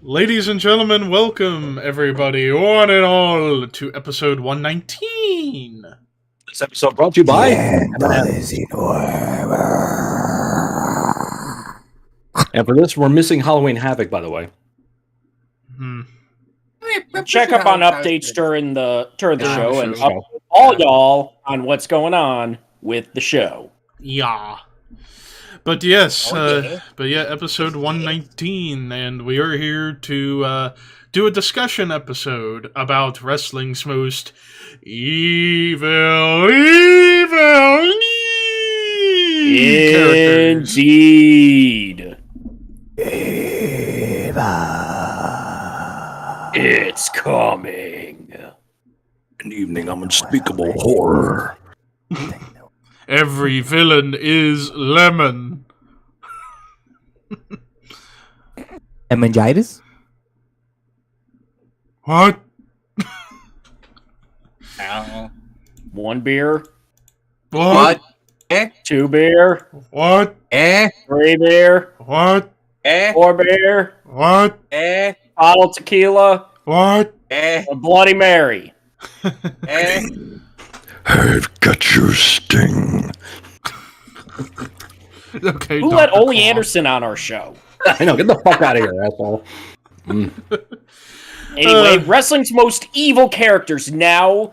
Ladies and gentlemen, welcome everybody, one and all, to episode 119. This episode brought to you by And for this, we're missing Halloween Havoc, by the way. Check up on updates during the show and update all y'all on what's going on with the show. Yeah. But yes, episode 119, and we are here to do a discussion episode about wrestling's most evil characters. Indeed. It's coming. An evening of unspeakable horror. Every villain is lemon. Meningitis? What? One beer. What? Two beer. What? 3 beer. What? 4 beer. What? Bottle tequila. What? A Bloody Mary. I've got your sting. Okay. Who let Ole Anderson on our show? I know, get the fuck out of here, asshole. Anyway, wrestling's most evil characters. Now,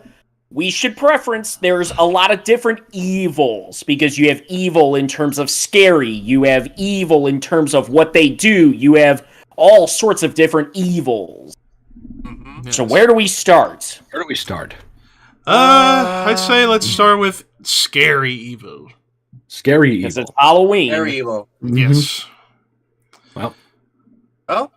we should preference there's a lot of different evils, because you have evil in terms of scary, you have evil in terms of what they do, you have all sorts of different evils. Yes. So where do we start? I'd say let's start with scary evil. Scary evil. Because it's Halloween. Very evil. Yes. Well. Oh?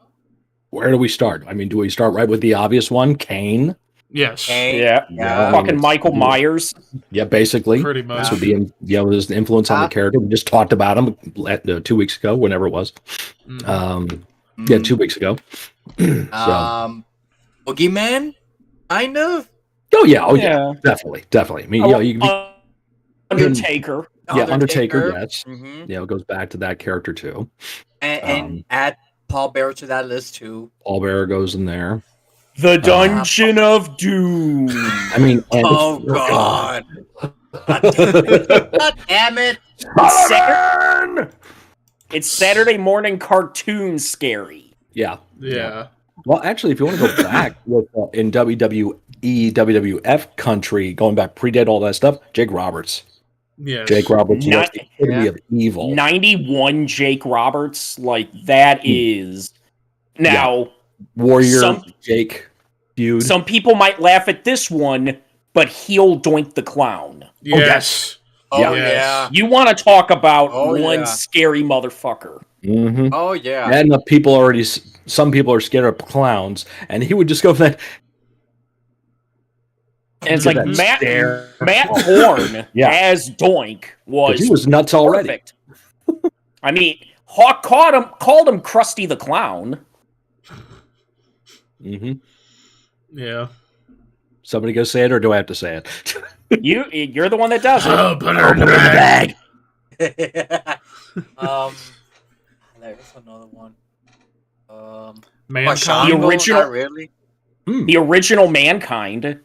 Where do we start? I mean, do we start right with the obvious one? Kane? Yes. Yeah. Fucking Michael Myers. Yeah, basically. Pretty much. This would be, there's an influence on the character. We just talked about him 2 weeks ago, whenever it was. 2 weeks ago. Boogeyman? Kind of? Oh yeah, definitely. I mean, Undertaker. Undertaker, yes. Mm-hmm. Yeah, it goes back to that character too. And add Paul Bearer to that list too. Paul Bearer goes in there. The Dungeon of Doom. I mean, oh God. God damn it. It's Saturday morning cartoon scary. Yeah. Yeah. Well, actually, if you want to go back in WWE, WWF country, going back, predate all that stuff, Jake Roberts. Yes. Jake Roberts was the epitome of evil. 91 Jake Roberts, like that is now Warrior Jake feud. Some people might laugh at this one, but heel Doink the Clown. Yes. Oh yeah. You want to talk about one scary motherfucker. Mm-hmm. Oh yeah. And some people are scared of clowns, and he would just go for that. And it's like Matt Horn as Doink he was nuts already. Perfect. I mean, Hawk called him Krusty the Clown. Mm-hmm. Yeah. Somebody go say it, or do I have to say it? You're the one that does it. Oh, put her in the bag. There's another one. Mankind. The original, not really. The original Mankind.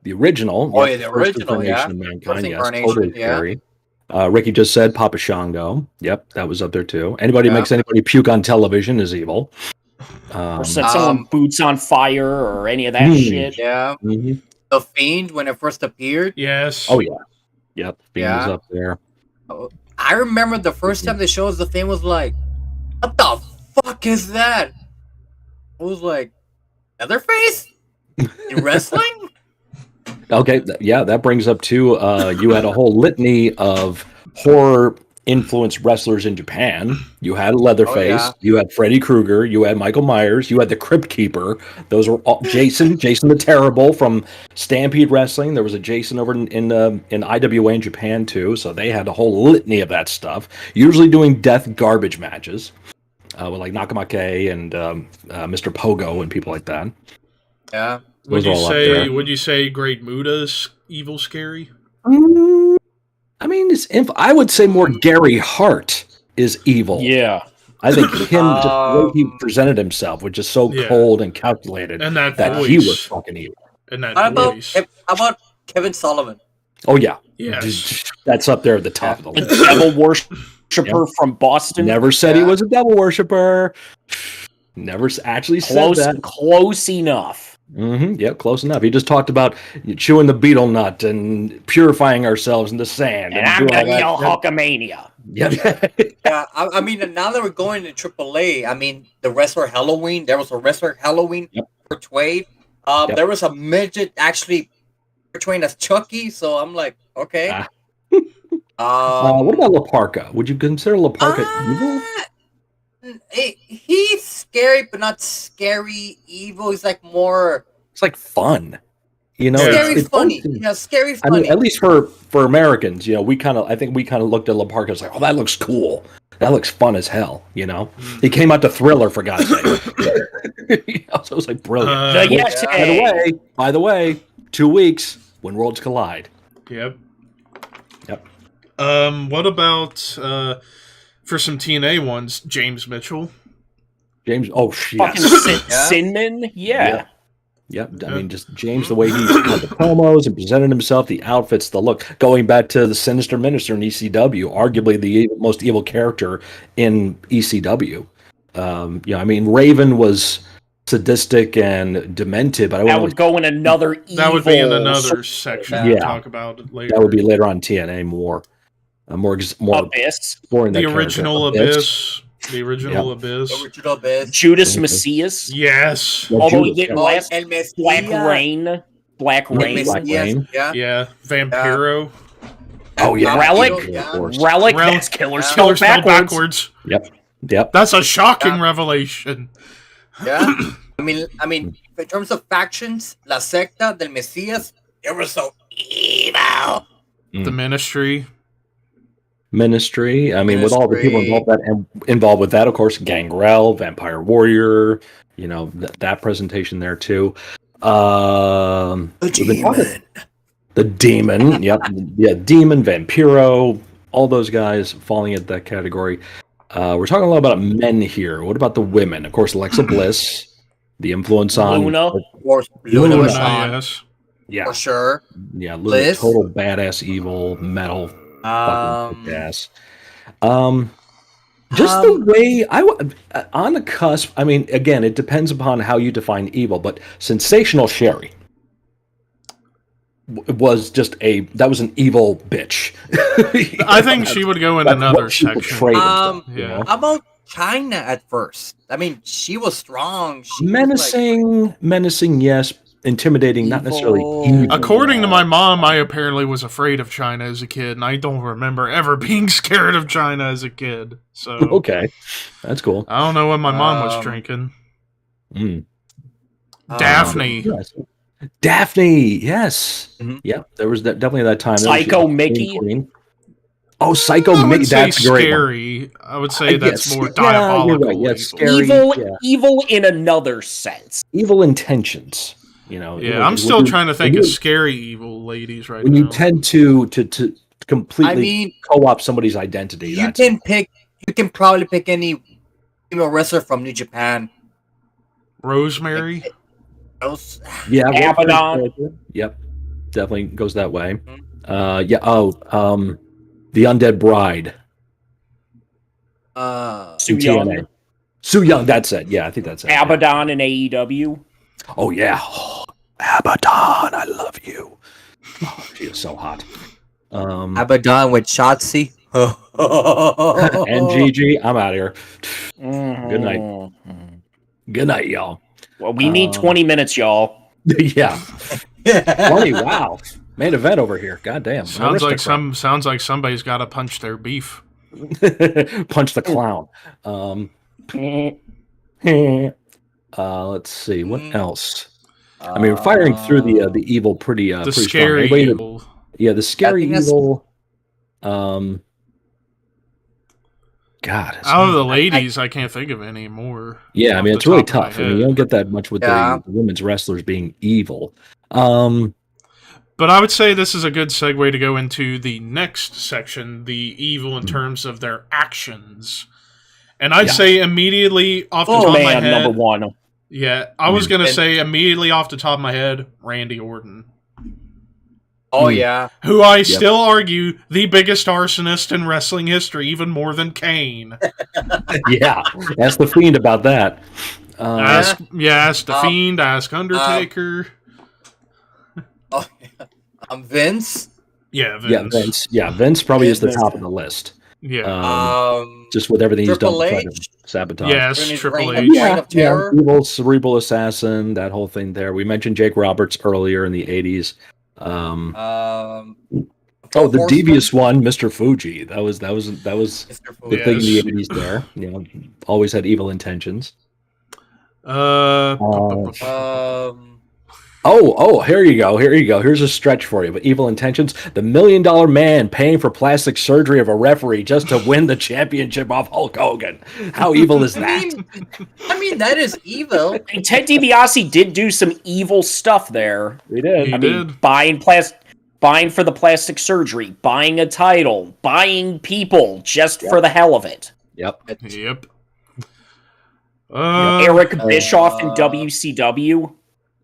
The original. Oh, yeah, the original, of Mankind, First yes. incarnation, Totally scary. Ricky just said Papa Shango. Yep, that was up there too. Anybody makes anybody puke on television is evil. Or set someone boots on fire or any of that shit. Yeah. Mm-hmm. The Fiend when it first appeared. Yes. Oh yeah. Yep. Fiend was up there. I remember the first time they showed us the Fiend was like, what the fuck is that? I was like, Leatherface? In wrestling? Okay, that brings up too. You had a whole litany of horror-influenced wrestlers in Japan. You had Leatherface, you had Freddy Krueger, you had Michael Myers, you had the Crypt Keeper. Those were all Jason the Terrible from Stampede Wrestling. There was a Jason over in IWA in Japan too. So they had a whole litany of that stuff. Usually doing death garbage matches with like Nakamake and Mr. Pogo and people like that. Yeah. Those are all up there. Would you say Great Muda's evil scary? I mean, I would say more Gary Hart is evil. Yeah. I think him, just the way he presented himself, was just so cold and calculated and that he was fucking evil. And that voice. How about Kevin Sullivan? Oh, yeah. Yes. That's up there at the top of the list. Devil worshiper from Boston. Never said he was a devil worshiper. Never actually said that. Close enough. Yep, close enough. He just talked about chewing the beetle nut and purifying ourselves in the sand. And I'm going to yell Hulkamania. Yeah. I mean, now that we're going to AAA, I mean, the wrestler Halloween, there was a wrestler Halloween portrayed. There was a midget actually portraying as Chucky, so I'm like, okay. What about La Parka? Would you consider La Parka evil? He's scary, but not scary evil. He's like more. It's like fun, you know. Scary funny, scary funny. I mean, at least for Americans, you know, I think we kind of looked at La Parka as like, oh, that looks cool. That looks fun as hell, you know. He came out to Thriller, for God's sake. So it was like brilliant. By the way, 2 weeks when worlds collide. Yep. What about for some TNA ones, James Mitchell? Fucking Sinman? Yeah. Yep. I mean, just James, the way he had the promos and presented himself, the outfits, the look. Going back to the Sinister Minister in ECW, arguably the most evil character in ECW. I mean, Raven was sadistic and demented, but that would go in another evil. That would be in another section. We'll talk about it later. That would be later on TNA more Abyss. The original Abyss. The original Abyss. Judas Messias. Yes. Although he didn't last. Black Rain. Yeah. Vampiro. Oh, yeah. Relic. That's Killer spelled backwards. Yep. That's a shocking revelation. Yeah. I mean, in terms of factions, La Secta del Mesías, they were so evil. The Ministry. I mean, with all the people involved with that, of course, Gangrel, Vampire Warrior, you know, that presentation there too. The Demon. Yep. Yeah, Demon, Vampiro, all those guys falling into that category. We're talking a lot about men here. What about the women? Of course, Alexa Bliss, the influence on Luna. Yes. Yeah. For sure. Yeah, Luna, total badass evil metal. Fucking ass. Just the way on the cusp. I mean, again, it depends upon how you define evil. But Sensational Sherry was that was an evil bitch. I think she would go in another section. How about China at first? I mean, she was strong. She menacing, yes. Intimidating, evil. Not necessarily evil. According to my mom, I apparently was afraid of China as a kid, and I don't remember ever being scared of China as a kid. So okay, that's cool. I don't know what my mom was drinking. Daphne. Daphne, yes. Yep, there was definitely that time. Psycho Mickey. Oh, Psycho Mickey, that's scary. I would say that's more diabolical. You're right. Scary. Evil in another sense. Evil intentions. You know, I'm still trying to think of scary evil ladies right now. When you tend to completely co-opt somebody's identity. You can probably pick any female wrestler from New Japan. Rosemary. Yeah, Abaddon. Yep, definitely goes that way. The Undead Bride. Su Young. That's it. Yeah, I think that's it. Abaddon in AEW. Oh yeah, Abaddon, I love you. Oh, she is so hot. Abaddon with Shotzi. And Gigi, I'm out of here. Good night. Good night, y'all. Well, we need 20 minutes, y'all. Yeah. 20, wow. Main event over here. God damn. Sounds like somebody's got to punch their beef. Punch the clown. Let's see what else. I mean, we're firing through the evil pretty the pretty scary strong. evil. Yeah, the scary evil. God, out of the ladies, I can't think of any more. Yeah, I mean, it's really tough. I mean, you don't get that much with the women's wrestlers being evil. But I would say this is a good segue to go into the next section, the evil in terms of their actions. And I'd say immediately off the top of my head... number one. Yeah, I was going to say immediately off the top of my head, Randy Orton. Oh, yeah. Who I still argue the biggest arsonist in wrestling history, even more than Kane. Yeah, ask the Fiend about that. Ask the Fiend, ask Undertaker. Oh, yeah. Vince? Yeah, Vince. Vince probably is the top of the list. Yeah. Just with everything he's done to try to sabotage. Yes, Triple H. Evil cerebral assassin, that whole thing there. We mentioned Jake Roberts earlier in the 80s. The devious one, Mr. Fuji. That was the thing in the 80s there. You know, always had evil intentions. Here you go. Here's a stretch for you. But evil intentions. The $1 Million Man paying for plastic surgery of a referee just to win the championship off Hulk Hogan. How evil is that? I mean, that is evil. Ted DiBiase did do some evil stuff there. He did. He did. Buying for the plastic surgery, buying a title, buying people just for the hell of it. Yep. Eric Bischoff in WCW.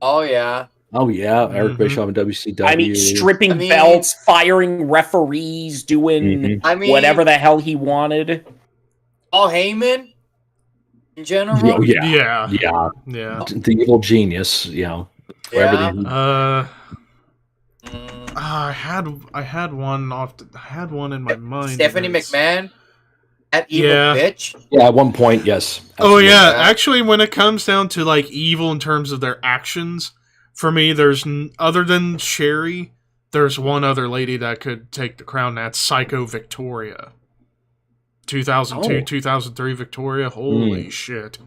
Oh, yeah. Eric Bischoff and WCW. I mean, stripping belts, firing referees, doing whatever the hell he wanted. Paul Heyman, in general? Oh, yeah. The evil genius, you know. Everything. I had one in my mind. Stephanie McMahon? That evil bitch? Yeah, at one point, yes. Absolutely. Oh, yeah. Actually, when it comes down to, like, evil in terms of their actions, for me, there's, other than Sherry, there's one other lady that could take the crown. That's Psycho Victoria. 2002, 2003 Victoria. Holy shit.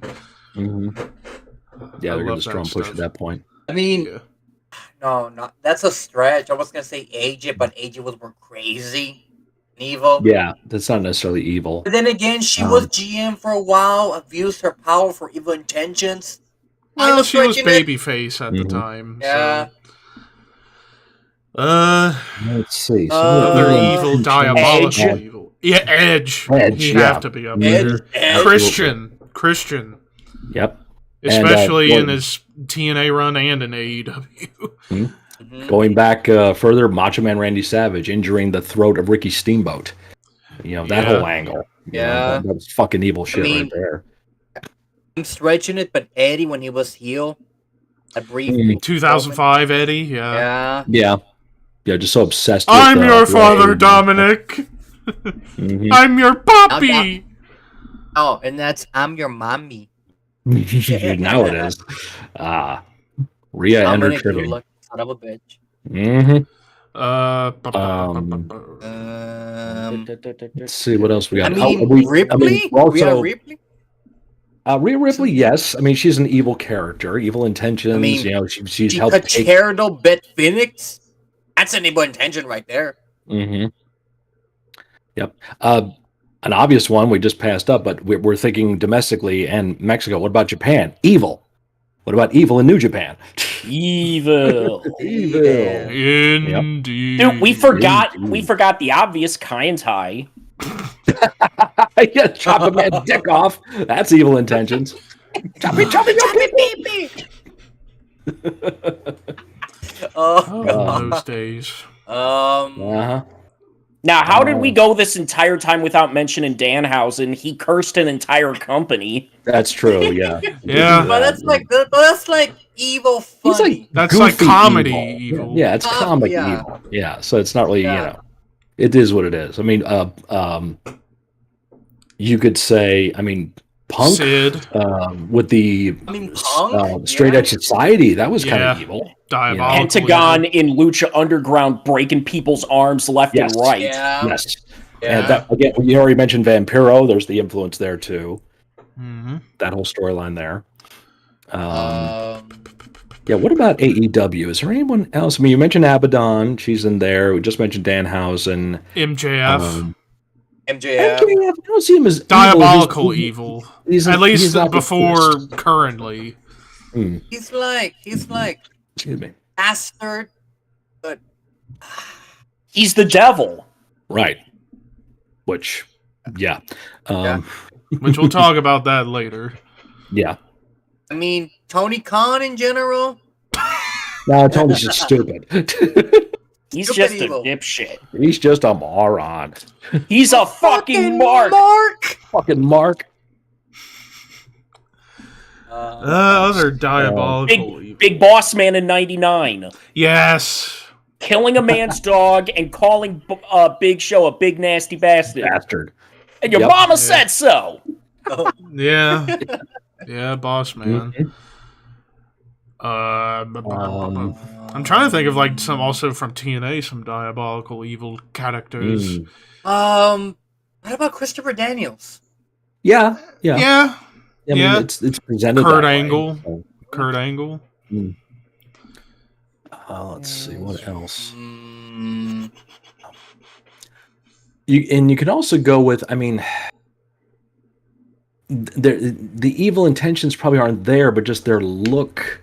Mm-hmm. Yeah, they're going to strong push at that point. I mean, no, that's a stretch. I was going to say AJ, but AJ was more crazy. Evil. Yeah, that's not necessarily evil. But then again, she was GM for a while, abused her power for evil intentions. Well, she was babyface at the time. Yeah. So. Let's see. Other evil, diabolical evil. Yeah, Edge. He'd have to be up there. Christian. Yep. Especially in his TNA run and in AEW. Going back further, Macho Man Randy Savage injuring the throat of Ricky Steamboat. You know, that whole angle. Yeah. That was fucking evil shit right there. I'm stretching it, but Eddie, when he was heel, a brief 2005 Eddie, yeah, just so obsessed with I'm your father, Dominic. I'm your puppy. And that's I'm your mommy. Now it is. Rhea Dominic, entered you son of a bitch. Let's see what else we got. Ripley? Ripley? Rhea Ripley, yes. I mean, she's an evil character, evil intentions. I mean, you know, she's helped. Concerto Bet Phoenix. That's an evil intention right there. Yep. An obvious one we just passed up, but we're thinking domestically and Mexico. What about Japan? Evil. What about evil in New Japan? Evil. Indeed. Dude, we forgot the obvious Kai and Tai. Yeah, chop a man's dick off. That's evil intentions. Choppy. Those days. Now, how did we go this entire time without mentioning Danhausen? He cursed an entire company. That's true. Yeah. But that's like evil funny. That's like comedy evil. Yeah, it's comic evil. Yeah, so it's not really you know, it is what it is. I mean, you could say, I mean, Punk Sid. With the Straight Edge Society, that was kind of evil. Diabolical. Pentagon in Lucha Underground breaking people's arms left and right. Yes. And that, again, you already mentioned Vampiro. There's the influence there too. That whole storyline there. What about AEW? Is there anyone else? I mean, you mentioned Abaddon. She's in there. We just mentioned Danhausen. MJF. MJF. I don't see him as diabolical evil. At least before the currently. He's like excuse me. bastard, but he's the devil. Right. Which, yeah. Which we'll talk about that later. Yeah. I mean, Tony Khan in general. No, Tony's just stupid. He's Stupid just evil. a dipshit. He's just a moron. He's a fucking mark. Fucking Mark. Other diabolical evil. Big boss man in 99. Yes. Killing a man's dog and calling Big Show a big nasty bastard. And your mama said so. Yeah. Yeah, boss man. Mm-hmm. I'm trying to think of like some also from TNA, some diabolical evil characters. What about Christopher Daniels? Yeah. I mean, it's presented. Kurt that Angle. way, so. Kurt Angle. Let's see what else. Mm, You can also go with. I mean, the evil intentions probably aren't there, but just their look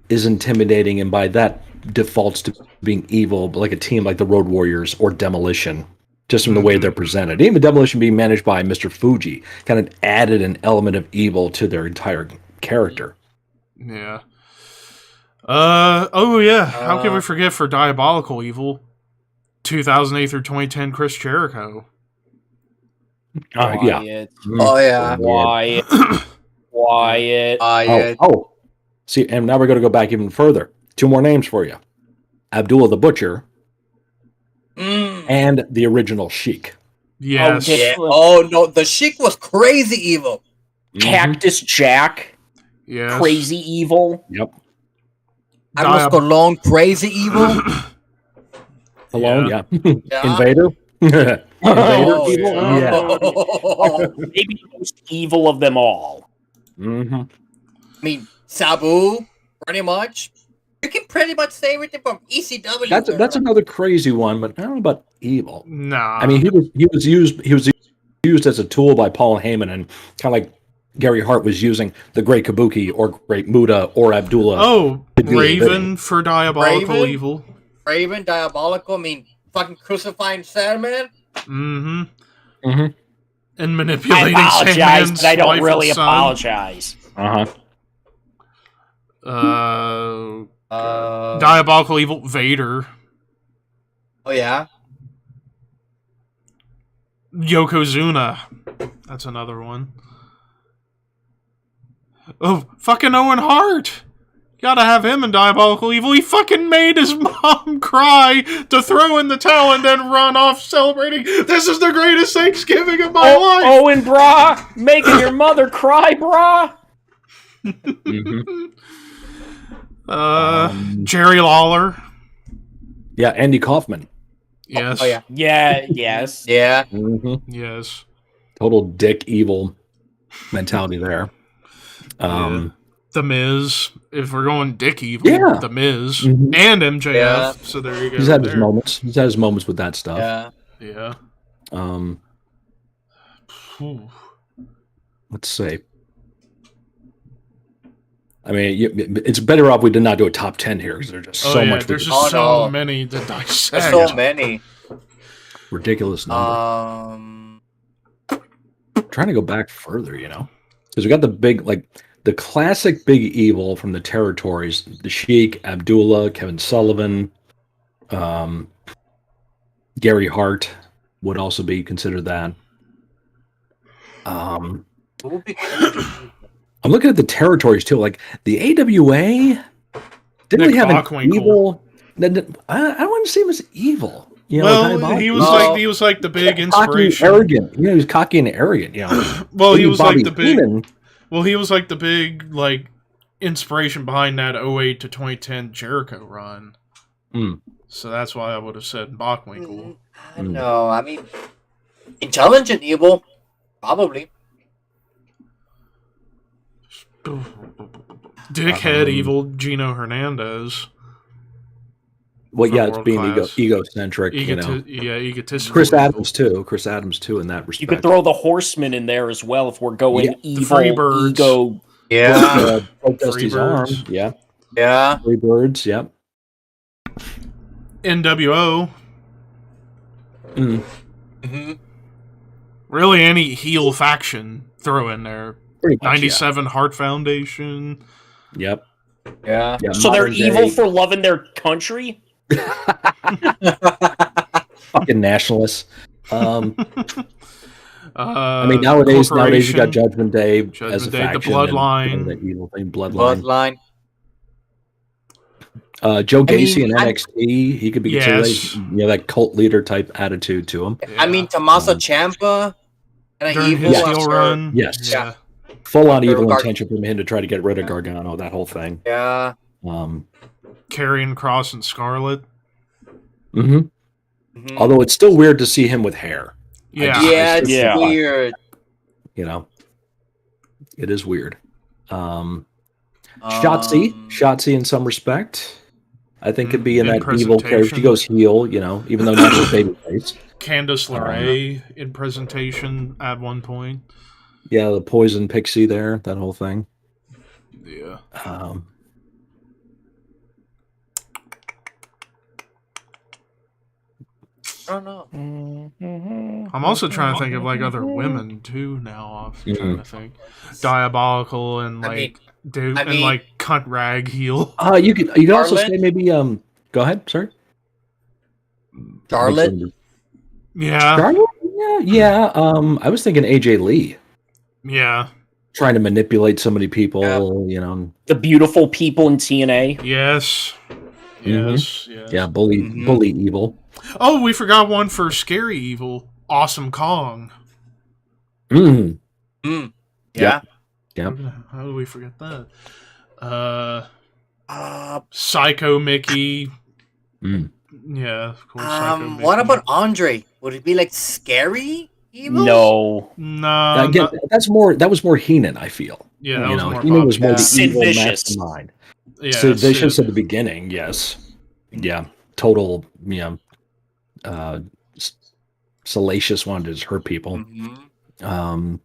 is intimidating, and by that defaults to being evil, like a team like the Road Warriors or Demolition, just from the way they're presented. Even Demolition being managed by Mr. Fuji kind of added an element of evil to their entire character. Yeah. Oh yeah. How can we forget for diabolical evil? 2008 through 2010, Chris Jericho. Wyatt. Oh yeah. Wyatt. Oh. See, and now we're going to go back even further. 2 more names for you: Abdullah the Butcher and the original Sheik. Yes. Oh no, the Sheik was crazy evil. Cactus Jack. Yes. Crazy evil. Yep. Carlos Colon, crazy evil. Alone, yeah. Yeah. Invader. Invader Oh, evil. yeah. Maybe the most evil of them all. Mm-hmm. I mean, Sabu, pretty much. You can pretty much say everything from ECW. That's another crazy one, but I don't know about evil. Nah. I mean, he was used as a tool by Paul Heyman, and kind of like Gary Hart was using the Great Kabuki or Great Muda or Abdullah. Oh, Raven for diabolical evil. Raven, diabolical. I mean, fucking crucifying Sandman. Mm-hmm. Mm-hmm. And I manipulating apologize, Sandman's but I don't wife and really son. apologize. Diabolical evil Vader. Oh yeah. Yokozuna. That's another one. Oh, fucking Owen Hart. Gotta have him in diabolical evil. He fucking made his mom cry to throw in the towel and then run off celebrating. This is the greatest Thanksgiving of my life. Owen, brah, making your mother cry, brah. Jerry Lawler. Yeah, Andy Kaufman. Yes. Oh yeah. Yeah, yes. Yeah. Mm-hmm. Yes. Total dick evil mentality there. The Miz. If we're going dick evil, Yeah. The Miz Mhm. and MJF. Yeah. So there you go. He's had his moments. He's had his moments with that stuff. Yeah. Yeah. Whew. Let's see. I mean, it's better off we did not do a top 10 here because there's just so much. There's we just could- so many to dissect. There's so many. ridiculous number. Trying to go back further, because we got the big, like the classic big evil from the territories: the Sheik, Abdullah, Kevin Sullivan, Gary Hart would also be considered that. I'm looking at the territories too. Like the AWA didn't really have an evil. I don't want to see him as evil. Well, he was like the big inspiration. Arrogant. He was cocky and arrogant. Well, he was Bobby like the big. Heenan, Well, he was like the big inspiration behind that 08 to 2010 Jericho run. So that's why I would have said Bockwinkel. No, I mean, intelligent evil, probably. Dickhead evil Gino Hernandez. Well, for yeah, it's world being class. egocentric, you know. Yeah, egotistical. Chris Adams too in that respect. You could throw the Horseman in there as well if we're going evil, Freebirds. ego. Yeah. Broke Dusty's arm. Freebirds. Yeah. Yeah. Freebirds. Yep. NWO. Mm. Mm-hmm. Really, any heel faction throw in there. Pretty much, 97 Heart Foundation. Yep. Yeah. Yeah. So they're modern evil day for loving their country? fucking nationalists. I mean, nowadays you got Judgment Day as a Day, the faction. Bloodline. And the evil thing, Bloodline. Bloodline. Joe Gacy in NXT, he could be considered Yes. that cult leader type attitude to him. I mean, Tommaso Ciampa and During evil his heel after- run. Yes. Yeah. Full on evil Gar- intention from him to try to get rid of Gargano, that whole thing. Yeah. Karrion Kross and Scarlett. Mhm. Mhm. Although it's still weird to see him with hair. Yeah. Yeah, it's Yeah. weird. You know, it is weird. Shotzi in some respect, I think could be in that evil character. She goes heel, you know, even though not a baby face. Candice LeRae in presentation at one point. Yeah, the poison pixie there, that whole thing. Yeah. I don't know. I'm also trying to think of like other women too now. I'm trying to think. Diabolical and like and like cunt rag heel. You could also say maybe go ahead, sorry. Charlotte? Yeah. Charlotte? Yeah. I was thinking AJ Lee. Yeah. Trying to manipulate so many people, you know. The beautiful people in TNA. Yes. Yes. Yes. Yeah, bully evil. Oh, we forgot one for Scary Evil. Awesome Kong. Mm. Yeah. Yep. How do we forget that? Psycho Mickey. Yeah, of course. Psycho Mickey. What about Andre? Would it be like Scary Evil? No. No. Again, that was more Heenan, I feel. Yeah, Heenan was more the Sid evil Vicious. mastermind. Yeah, Sid Vicious at the beginning, yes. Yeah. Total, salacious, wanted to hurt people. Mm-hmm.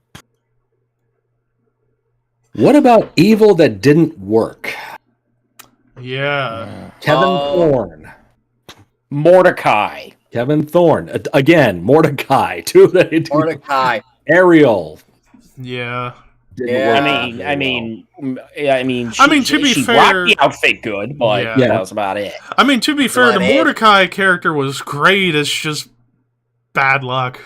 What about evil that didn't work? Yeah. Kevin Thorne. Mordecai. Kevin Thorne. Again, Mordecai. Mordecai. Ariel. Yeah. Didn't work. To be she fair, rocked the outfit good, but Yeah. that was about it. I mean, to be fair, the Mordecai character was great. It's just bad luck.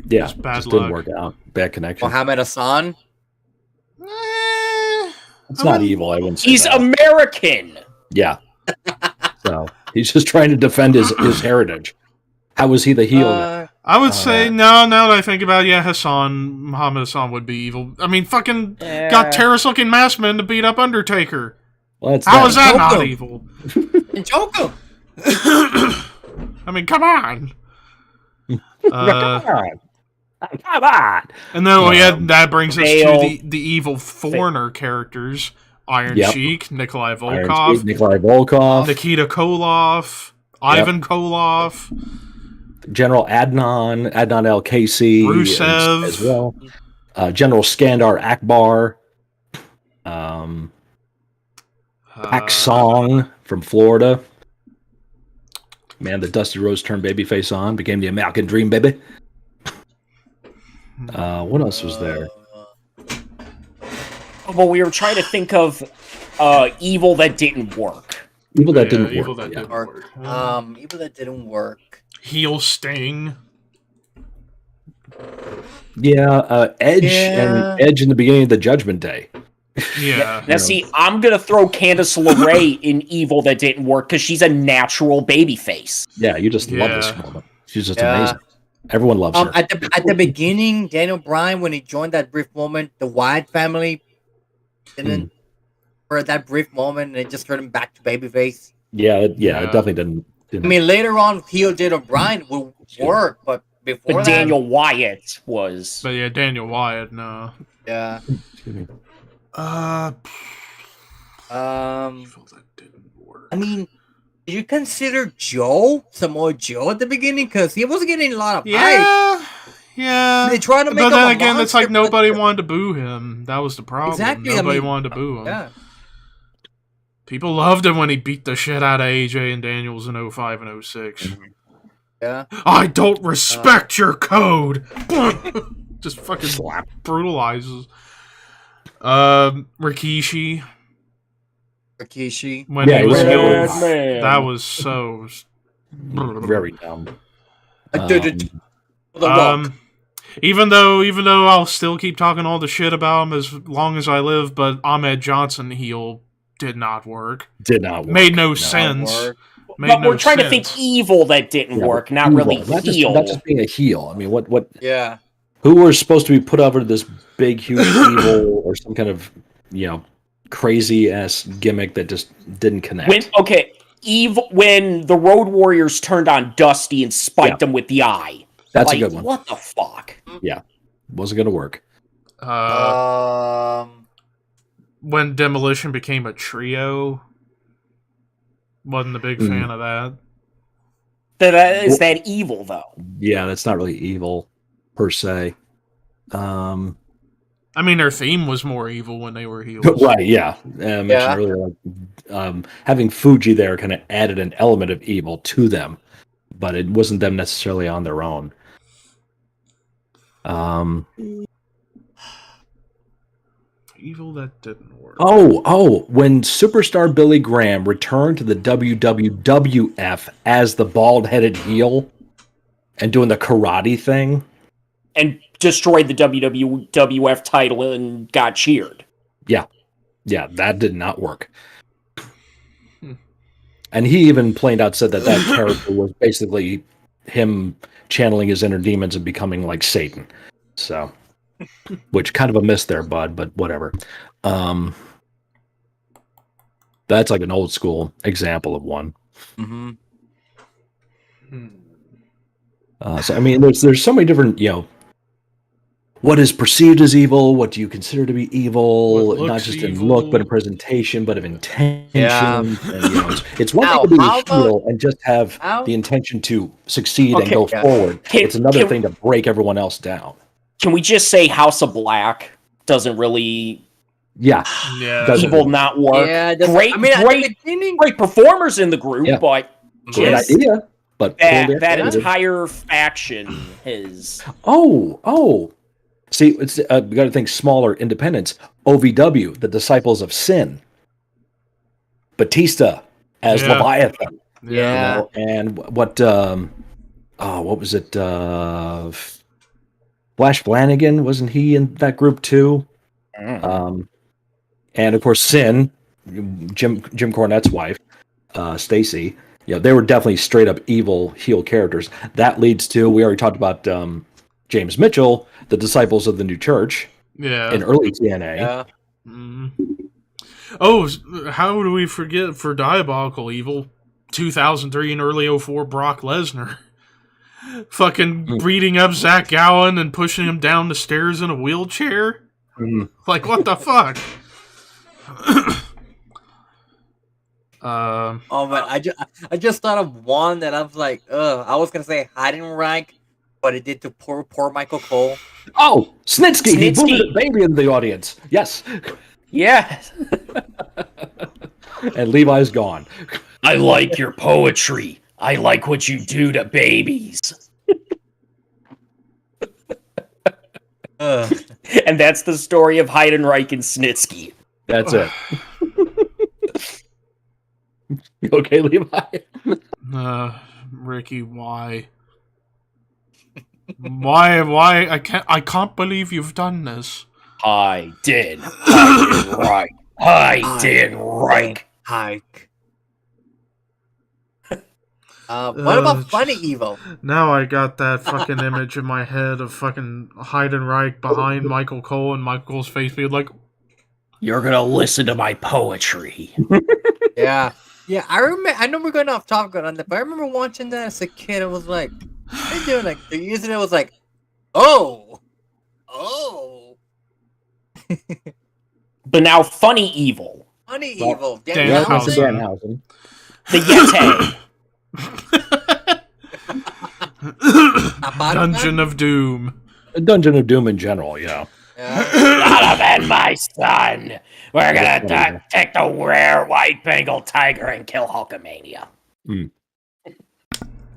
Yeah, Just bad didn't luck. work out. Bad connection. Mohammed Hassan. It's not evil. I wouldn't say He's that. American. Yeah. So he's just trying to defend his heritage. How was he the heel? I would say, now that I think about it, Muhammad Hassan would be evil. I mean, fucking got terrorist-looking masked men to beat up Undertaker. Well, How is that not evil? Joker. I mean, come on. Come on. And then that brings us to the evil foreigner characters. Iron Sheik, Nikolai Volkov, Nikita Koloff, Ivan Koloff, General Adnan Al-Kaisi Rusev as well. General Skandar Akbar. Pak Song from Florida. Man, the Dusty Rose turned babyface on, became the American Dream, baby. What else was there? Well, we were trying to think of evil that didn't work. Evil that didn't evil work. That didn't work. Evil that didn't work. Heel Sting. Yeah, Edge and Edge in the beginning of the Judgment Day. Yeah. Now, see, I'm gonna throw Candice LeRae in evil that didn't work because she's a natural babyface. Yeah, you just love this woman. She's just amazing. Everyone loves her. At the beginning, Daniel Bryan, when he joined that brief moment, the Wyatt family didn't for that brief moment, and it just turned him back to babyface. Yeah, it definitely didn't. I mean, later on, heel Daniel Bryan will work, but before But that, Daniel Wyatt was. But yeah, Daniel Wyatt, no. Yeah. That didn't work. I mean, did you consider Samoa Joe at the beginning? Because he was getting a lot of hype. Yeah. They tried to make but him then a again, monster, it's like nobody wanted to boo him. That was the problem. Exactly. Nobody wanted to boo him. Yeah. People loved him when he beat the shit out of AJ and Daniels in 05 and 06. Yeah. I don't respect your code. Just fucking Slap. brutalizes. Rikishi. Rikishi. When he was Red heel, Man. that was so very dumb. Even though I'll still keep talking all the shit about him as long as I live, but Ahmed Johnson heel did not work. Did not work. Made no sense. But we're trying to think evil that didn't work, not evil. really not heel. Not just being a heel. I mean, what? Yeah. Who was supposed to be put over this big, huge evil or some kind of, crazy ass gimmick that just didn't connect? When the Road Warriors turned on Dusty and spiked him with the eye. That's a good one. What the fuck? Yeah, wasn't gonna work. When Demolition became a trio, wasn't a big fan of that. Is that evil though? Yeah, that's not really evil per se. I mean, their theme was more evil when they were heels. Right, yeah. I mentioned earlier, like, having Fuji there kind of added an element of evil to them, but it wasn't them necessarily on their own. Evil that didn't work. When Superstar Billy Graham returned to the WWF as the bald-headed heel and doing the karate thing. And destroyed the WWF title and got cheered. Yeah, that did not work. And he even plain out said that character was basically him channeling his inner demons and becoming like Satan. So, which kind of a miss there, bud, but whatever. That's like an old school example of one. Mm-hmm. So I mean, there's so many different, what is perceived as evil? What do you consider to be evil? Not just in look, but in presentation, but of intention. Yeah. And, it's one thing to be a heel and just have the intention to succeed and go forward. It's another thing to break everyone else down. Can we just say House of Black doesn't really... Evil not work. Yeah, great performers in the group, but... Great idea, but... That entire faction is... See, it's we got to think smaller independents. OVW, the Disciples of Sin. Batista as Leviathan. Yeah. And what was it? Flash Flanagan, wasn't he in that group too? And of course, Sin, Jim Cornette's wife, Stacy. They were definitely straight up evil heel characters. That leads to, we already talked about James Mitchell, the Disciples of the New Church, in early TNA. Yeah. Oh, how do we forget for Diabolical Evil? 2003 and early 04 Brock Lesnar. Fucking beating up Zach Gowen and pushing him down the stairs in a wheelchair? Like, what the fuck? Man, I just thought of one that I was like, I was gonna say Heidenreich, but it did to poor Michael Cole. Oh, Snitsky! He booted a baby in the audience. Yes. Yeah. And Levi's gone. I like your poetry. I like what you do to babies. And that's the story of Heidenreich and Snitsky. That's it. You okay, Levi? Ricky, why? Why? I can't believe you've done this. I did right. What about Funny Evil? Now I got that fucking image in my head of fucking Heidenreich behind Michael Cole and Michael Cole's face being like, "You're gonna listen to my poetry." Yeah. I remember. I know we're going off topic on that, but I remember watching that as a kid. I was like, "They doing like the using it was like, oh." But now, Funny Evil. Evil. Danhausen. Danhausen. The Yeti. Dungeon of Doom. Dungeon of Doom in general, yeah. Donovan, my son. We're gonna take the rare white Bengal tiger and kill Hulkamania.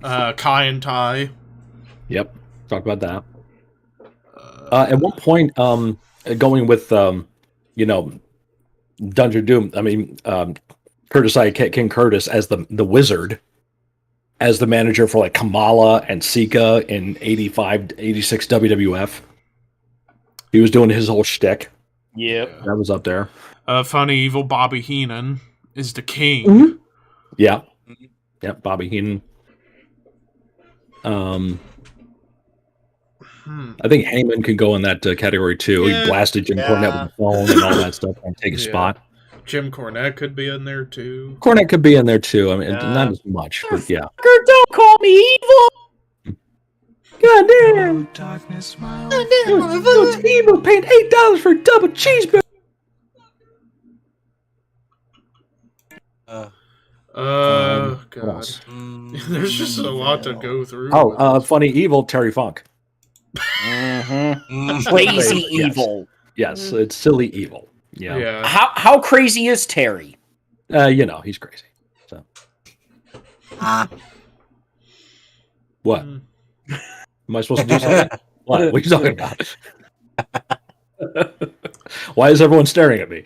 Kai and Tai. Yep. Talk about that. At one point, going with Dungeon of Doom. I mean, Curtis King Curtis as the wizard, as the manager for like Kamala and Sika in 85, 86 WWF. He was doing his whole shtick. Yep. That was up there. Funny Evil Bobby Heenan is the king. Mm-hmm. Yeah. Yep, Bobby Heenan. I think Heyman could go in that category too. Yeah. He blasted Jim Cornette with the phone and all that stuff and take his spot. Jim Cornette could be in there too. Cornette could be in there too. I mean, not as much, but yeah. Don't call me evil. God damn! Darkness, those evil paid $8 for a double cheeseburger. God. There's just a lot to go through. Funny evil Terry Funk. Crazy evil. Yes, it's silly evil. Yeah. How crazy is Terry? He's crazy. So. What? Am I supposed to do something? What are you talking about? Why is everyone staring at me?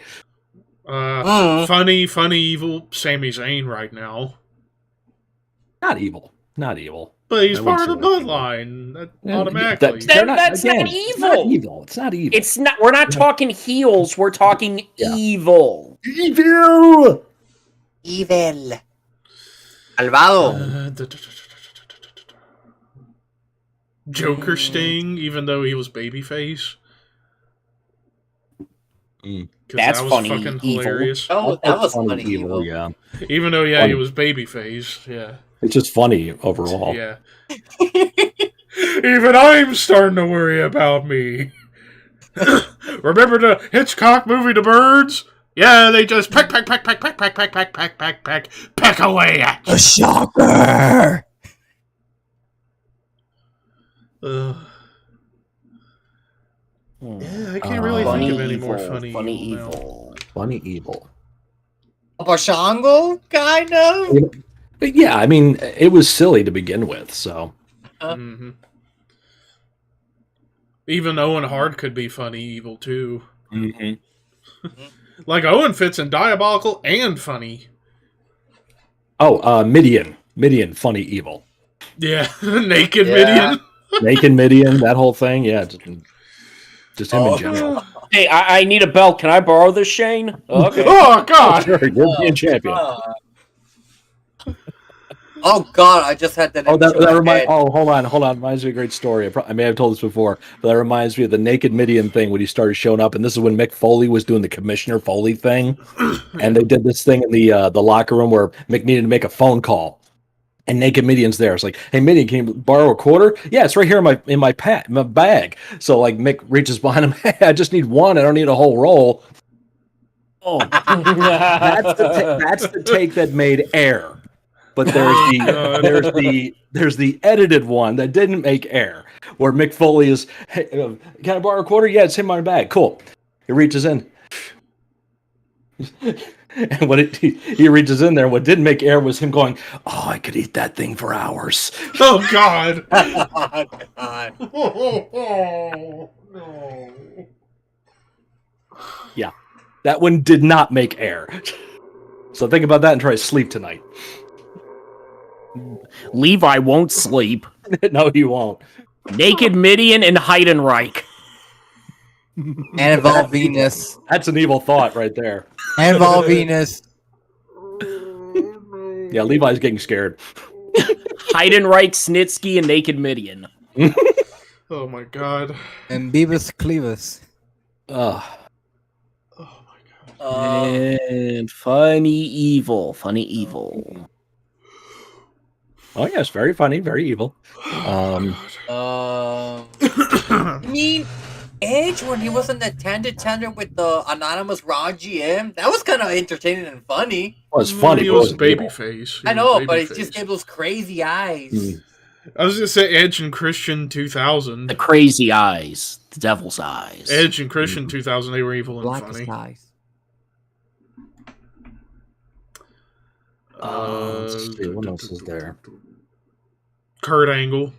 Funny evil Sami Zayn right now. Not evil. But he's part of the bloodline. Automatically. That's not evil. It's not evil. It's not. We're not talking heels. We're talking evil. Evil. Malvado. Joker Sting, even though he was babyface. That's that was funny. Fucking Evil. hilarious. Oh, that was funny. Evil. Yeah. Even though, he was babyface. Yeah. It's just funny overall. Yeah. Even I'm starting to worry about me. Remember the Hitchcock movie, The Birds? Yeah, they just peck away at you. The shocker. Yeah, I can't really think of any more funny evil. Bashango, kind of. But yeah, I mean, it was silly to begin with, so. Even Owen Hart could be funny evil too. Like Owen fits in diabolical and funny. Oh, Midian, funny evil. Yeah, naked Midian. Naked Midian, that whole thing. Yeah, just him in general. Hey, I need a belt. Can I borrow this, Shane? Okay. Oh God, sure, you're being champion. Oh God, I just had that. Hold on. Reminds me of a great story. I may have told this before, but that reminds me of the naked Midian thing when he started showing up, and this is when Mick Foley was doing the Commissioner Foley thing, and they did this thing in the locker room where Mick needed to make a phone call, and naked Midian's there. It's like, hey Midian, can you borrow a quarter? Yeah, it's right here in my bag. So like Mick reaches behind him. Hey, I just need one. I don't need a whole roll. Oh, that's the take that made air. But there's the edited one that didn't make air, where Mick Foley is, hey, can I borrow a quarter? Yeah, it's in my bag. Cool. He reaches in. And he reaches in there, what didn't make air was him going, oh, I could eat that thing for hours. Oh God. Oh God. Oh, no. Yeah. That one did not make air. So think about that and try to sleep tonight. Levi won't sleep. No, he won't. Naked Midian and Heidenreich. Annabelle Venus. That's an evil thought right there. Annabelle Venus. Yeah, Levi's getting scared. Heidenreich, Snitsky, and Naked Midian. Oh my God. And Beavis Cleavis. Oh my God. And funny evil. Oh yes, very funny, very evil. I mean, Edge when he was in the tender with the anonymous Ron GM. That was kind of entertaining and funny. Well, it's funny. He but was it wasn't evil. babyface. I know, but it just gave those crazy eyes. Mm. I was gonna say Edge and Christian 2000. The crazy eyes, the devil's eyes. Edge and Christian 2000, they were evil and Blackest funny. eyes. Let's see, what else is there? Kurt Angle.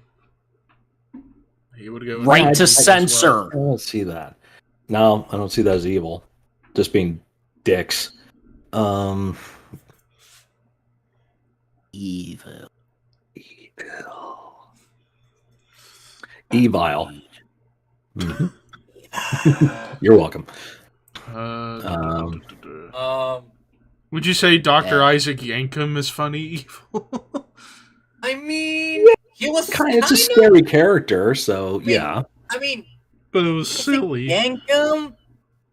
He would go Right to as well. censor. I don't see that. No, I don't see that as evil. Just being dicks. Evil. Evil. Mhm. You're welcome. Would you say Dr. Isaac Yankum is funny evil? I mean, he was It's a scary character, so yeah. I mean, but it was silly. Yankum,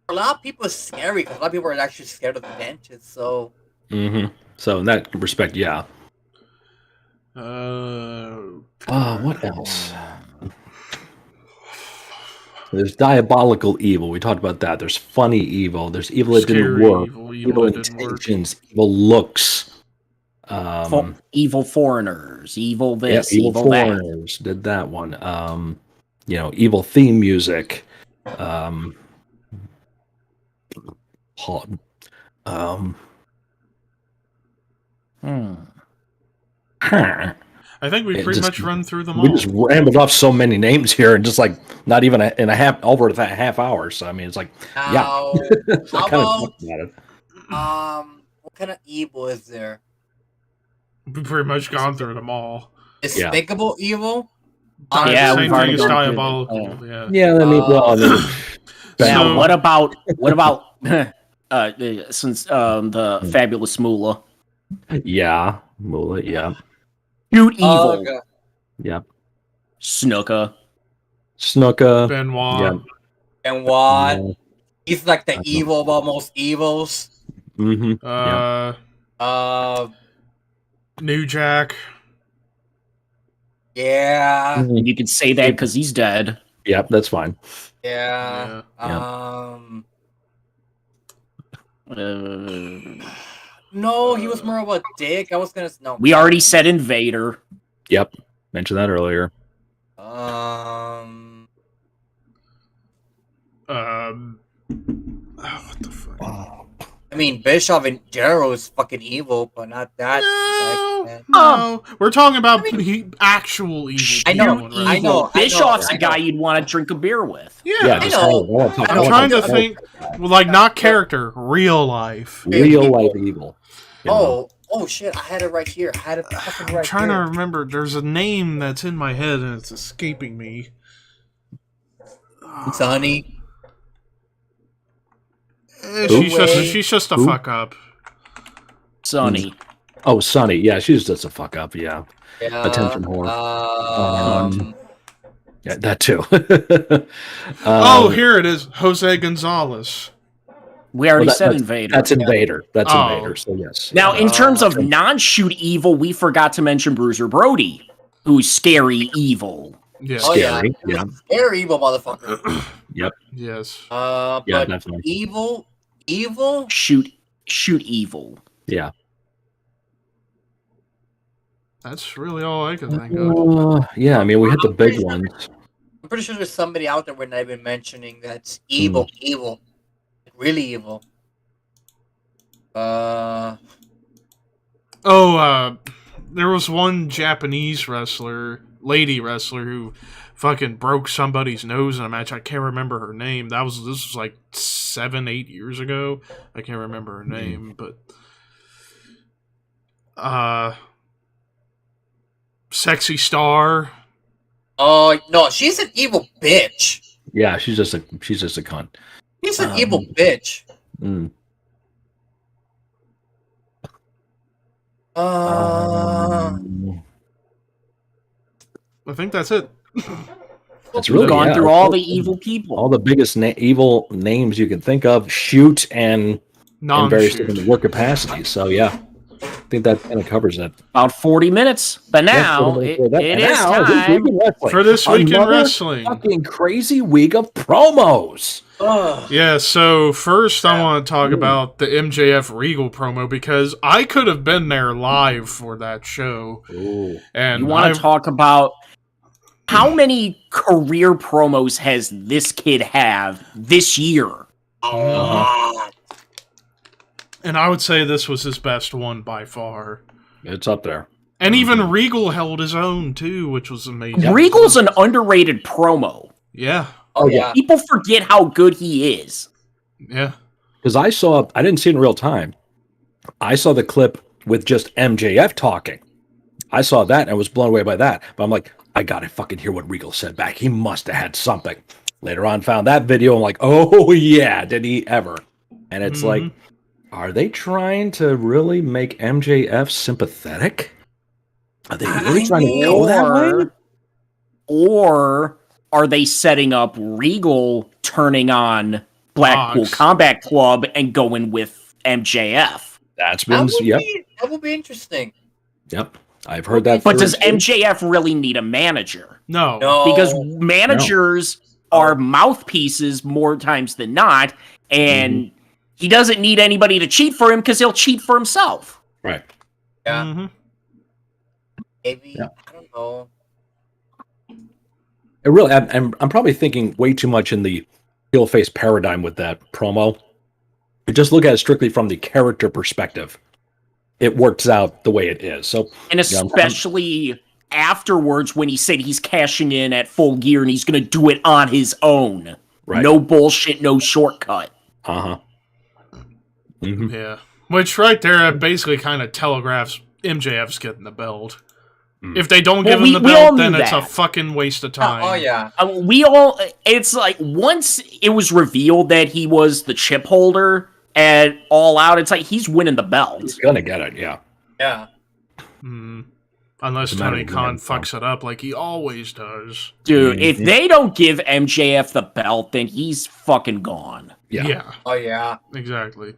for a lot of people, it's scary because a lot of people are actually scared of the dentist. So, So in that respect, yeah. What else? There's diabolical evil. We talked about that. There's funny evil. There's evil that didn't work. Evil intentions. Evil looks. Evil foreigners. Evil this. Evil evil foreigners. Did that one. Evil theme music. I think we pretty much run through them all. We just rambled off so many names here, and just like not even over that half hour. So I mean, it's like, how about it. what kind of evil is there? We've pretty much gone through them all. Despicable evil. Same we've thing already as gone diabolical. through Yeah. I mean, now, what about since the fabulous Moolah? Yeah, Moolah. Yeah. Shoot evil. God. Yep. Snooka. Benoit. Yep. And what? He's like the evil of almost evils. New Jack. Yeah. You could say that because he's dead. Yep, that's fine. Yeah. No, he was more of a dick. I was gonna no. We already said Invader. Yep, mentioned that earlier. What the fuck? I mean, Bischoff in general is fucking evil, but not that. No, we're talking about actual evil. I know, people, right? I know. Bischoff's a guy you'd want to drink a beer with. Yeah, I know. I'm trying to think. Well, like not character, real life. Real life evil. Oh shit! I had it right here. I had it fucking right I'm trying here. to remember. There's a name that's in my head and it's escaping me. Sonny. She's just a fuck up. Sonny. Oh, Sonny. Yeah, she's just a fuck up. Yeah. Yeah. Attention whore. Yeah, that too. Here it is. Jose Gonzalez. We already said Invader. That's Invader. That's Invader. So yes. Now, in terms of non-shoot evil, we forgot to mention Bruiser Brody, who's scary evil. Yeah. Scary. Yeah. Scary evil motherfucker. Yep. Yes. Yeah, But definitely. evil. Shoot evil. Yeah. That's really all I can think of. Yeah, I mean, we hit the big ones. I'm pretty sure there's somebody out there we're not even mentioning that's evil. Really evil. There was one Japanese lady wrestler who fucking broke somebody's nose in a match. I can't remember her name. This was like 7-8 years ago. I can't remember her name, but Sexy Star. Oh no, she's an evil bitch. Yeah, she's just a cunt. She's an evil bitch. I think that's it. That's really We've gone through all the evil people. All the biggest evil names you can think of, shoot and in various different work capacities. So yeah. think that kind of covers it. About 40 minutes. But now, it is time for this week in Another wrestling. Fucking crazy week of promos. Yeah, so first I want to talk about the MJF Regal promo because I could have been there live for that show. Ooh. And you want to talk about how many career promos has this kid have this year? And I would say this was his best one by far. It's up there. And even Regal held his own, too, which was amazing. Regal's an underrated promo. Yeah. Oh, yeah. People forget how good he is. Yeah. Because I didn't see it in real time. I saw the clip with just MJF talking. I saw that and I was blown away by that. But I'm like, I gotta fucking hear what Regal said back. He must have had something. Later on, found that video. I'm like, oh, yeah, did he ever? And it's like, are they trying to really make MJF sympathetic? Are they really trying to go that way? Or are they setting up Regal turning on Blackpool Combat Club and going with MJF? That's been, that would be interesting. Yep. I've heard that. But does MJF really need a manager? No. Because managers are mouthpieces more times than not, and he doesn't need anybody to cheat for him because he'll cheat for himself. Right. Yeah. Maybe, I don't know. It really, I'm probably thinking way too much in the heel face paradigm with that promo. But just look at it strictly from the character perspective. It works out the way it is. So, and especially afterwards when he said he's cashing in at Full Gear and he's going to do it on his own. Right. No bullshit, no shortcut. Yeah. Which right there basically kind of telegraphs MJF's getting the belt. If they don't give him the belt, then it's a fucking waste of time. Oh, yeah. It's like, once it was revealed that he was the chip holder at All Out, it's like, he's winning the belt. He's gonna get it, yeah. Yeah. Unless Tony Khan fucks it up like he always does. Dude, if they don't give MJF the belt, then he's fucking gone. Yeah. Oh, yeah. Exactly.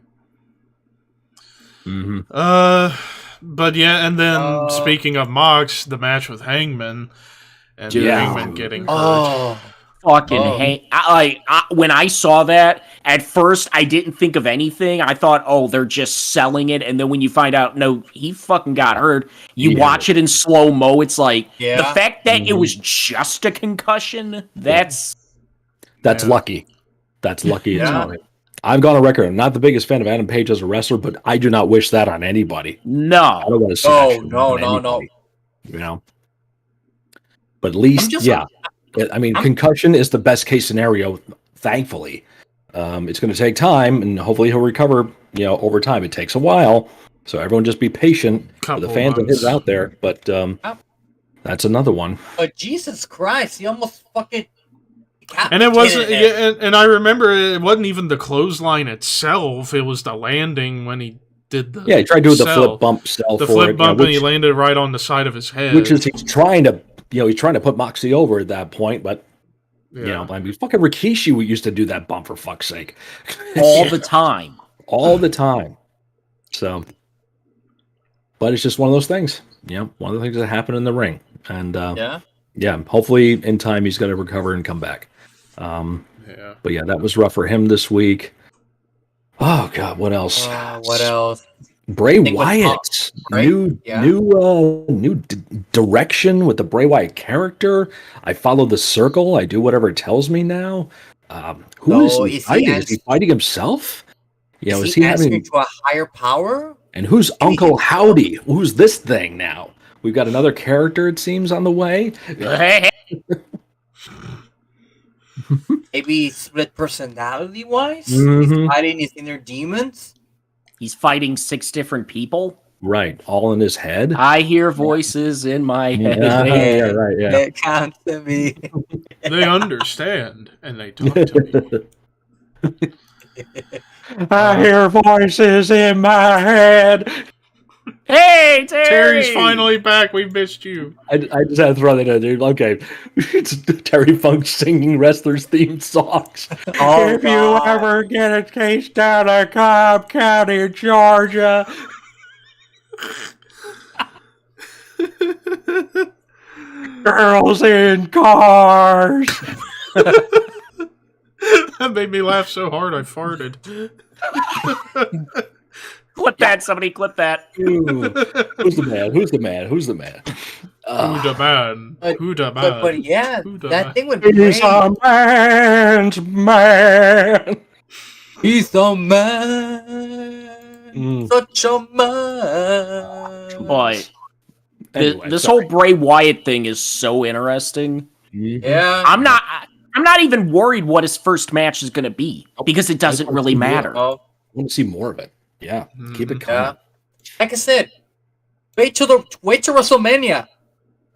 But yeah, and then speaking of Mox, the match with Hangman, and Hangman getting hurt. When I saw that, at first I didn't think of anything. I thought, they're just selling it, and then when you find out, no, he fucking got hurt. You watch it in slow-mo, it's like, the fact that it was just a concussion, that's lucky. That's lucky. Yeah. I've gone on record. I'm not the biggest fan of Adam Page as a wrestler, but I do not wish that on anybody. No. I don't want to see no. You know? But at least, I mean, concussion is the best case scenario, thankfully. It's going to take time, and hopefully he'll recover, over time. It takes a while, so everyone just be patient for the fans of his out there. But that's another one. But Jesus Christ, he almost fucking... And it wasn't, and I remember it wasn't even the clothesline itself. It was the landing when he did the he tried to do the flip bump sell the for flip it, bump, and he landed right on the side of his head. Which is he's trying to put Moxie over at that point, but I mean, fucking Rikishi used to do that bump for fuck's sake, all the time. So, but it's just one of those things. One of the things that happen in the ring, and hopefully in time he's going to recover and come back. But that was rough for him this week. Oh God, what else? What else? Bray Wyatt, new direction with the Bray Wyatt character. I follow the circle. I do whatever it tells me now. Who is he fighting? Is he fighting himself? Is he answering to a higher power? And who's Uncle Howdy? Who's this thing now? We've got another character, it seems, on the way. Maybe split personality-wise? He's fighting his inner demons? He's fighting 6 different people? Right, all in his head? I hear voices in my head. They count to me. They understand, and they talk to me. I hear voices in my head. Hey, Terry! Terry's finally back. We missed you. I just had to throw that in, dude. Okay. It's Terry Funk singing wrestlers' theme songs. If you ever get a case down in Cobb County, Georgia. Girls in cars. That made me laugh so hard I farted. Clip that, somebody clip that. Ooh. Who's the man? Who's the man? Who's the man? Who the man? Who the man? But yeah, Who the that man? thing with He's Bray, a man's man. he's a man, such a man. But Anyway, this sorry. whole Bray Wyatt thing is so interesting. Yeah, I'm not even worried what his first match is going to be because it doesn't really matter. I want to see more of it. Yeah, keep it coming. Yeah. Like I said, wait till WrestleMania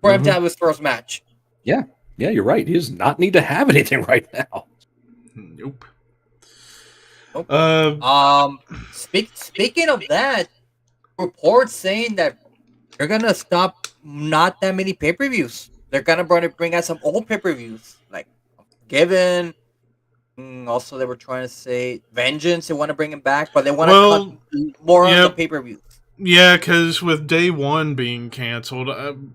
for him to have his first match. Yeah, you're right. He does not need to have anything right now. Nope. Speaking of that, reports saying that they're gonna stop not that many pay-per-views. They're gonna bring out some old pay-per-views like Given. Also, they were trying to say Vengeance. They want to bring him back, but they want to cut more on the pay-per-views. Yeah, because with day one being canceled,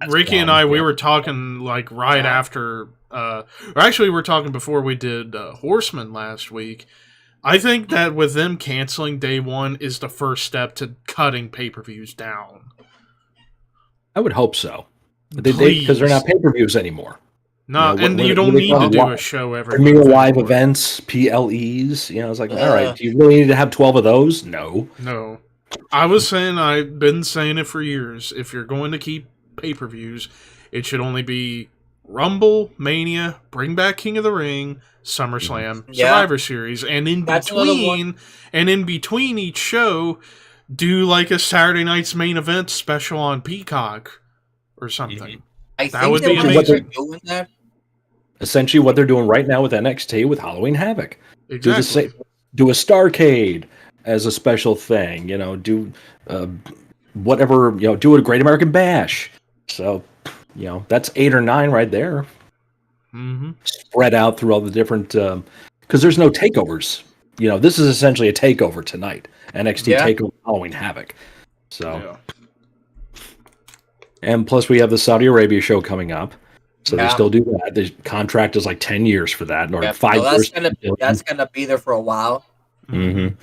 Ricky and I, we were talking like right after. Or actually, we were talking before we did Horseman last week. I think that with them canceling day one is the first step to cutting pay-per-views down. I would hope so. Because they're not pay-per-views anymore. No, and you don't need to do a show every Premier live events, PLEs. It's like, all right, do you really need to have 12 of those? No. I've been saying it for years. If you're going to keep pay-per-views, it should only be Rumble, Mania, bring back King of the Ring, SummerSlam, Survivor Series, and in between each show, do like a Saturday night's main event special on Peacock or something. That would be amazing. Doing that. Essentially, what they're doing right now with NXT with Halloween Havoc. Exactly. Do a Starrcade as a special thing. Do whatever. Do a Great American Bash. So, that's 8 or 9 right there. Mm-hmm. Spread out through all the different. Because there's no takeovers. This is essentially a takeover tonight. NXT takeover Halloween Havoc. So. Yeah. And plus, we have the Saudi Arabia show coming up. So they still do that. The contract is like 10 years for that, or 5 years. That's gonna be there for a while. Mm-hmm.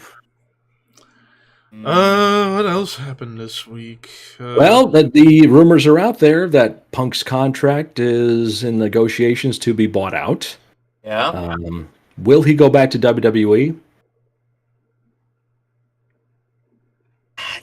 What else happened this week? The rumors are out there that Punk's contract is in negotiations to be bought out. Yeah. Will he go back to WWE?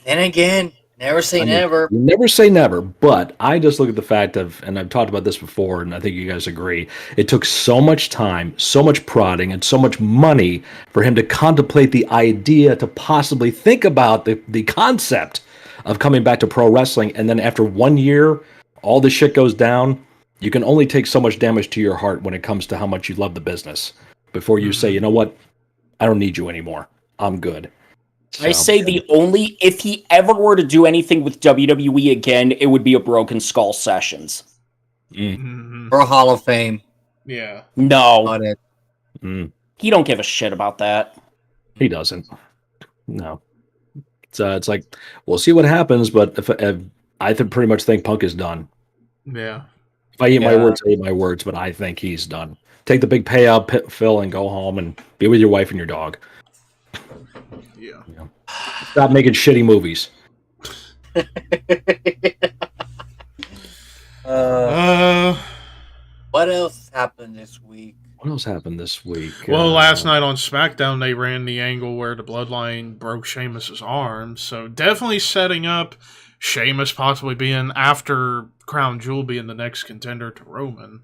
Then again, never say never. Never say never, but I just look at the fact of, and I've talked about this before, and I think you guys agree, it took so much time, so much prodding, and so much money for him to contemplate the idea to possibly think about the concept of coming back to pro wrestling, and then after 1 year, all this shit goes down. You can only take so much damage to your heart when it comes to how much you love the business before you say, you know what, I don't need you anymore. I'm good. I say if he ever were to do anything with WWE again, it would be a Broken Skull Sessions. Or a Hall of Fame. Yeah. No. He don't give a shit about that. He doesn't. No. It's like, we'll see what happens, but if I pretty much think Punk is done. Yeah. If I eat my words, I eat my words, but I think he's done. Take the big payout, Phil, and go home and be with your wife and your dog. Yeah. Stop making shitty movies. What else happened this week? Well, last night on SmackDown, they ran the angle where the Bloodline broke Sheamus's arm, so definitely setting up Sheamus possibly being, after Crown Jewel, being the next contender to Roman.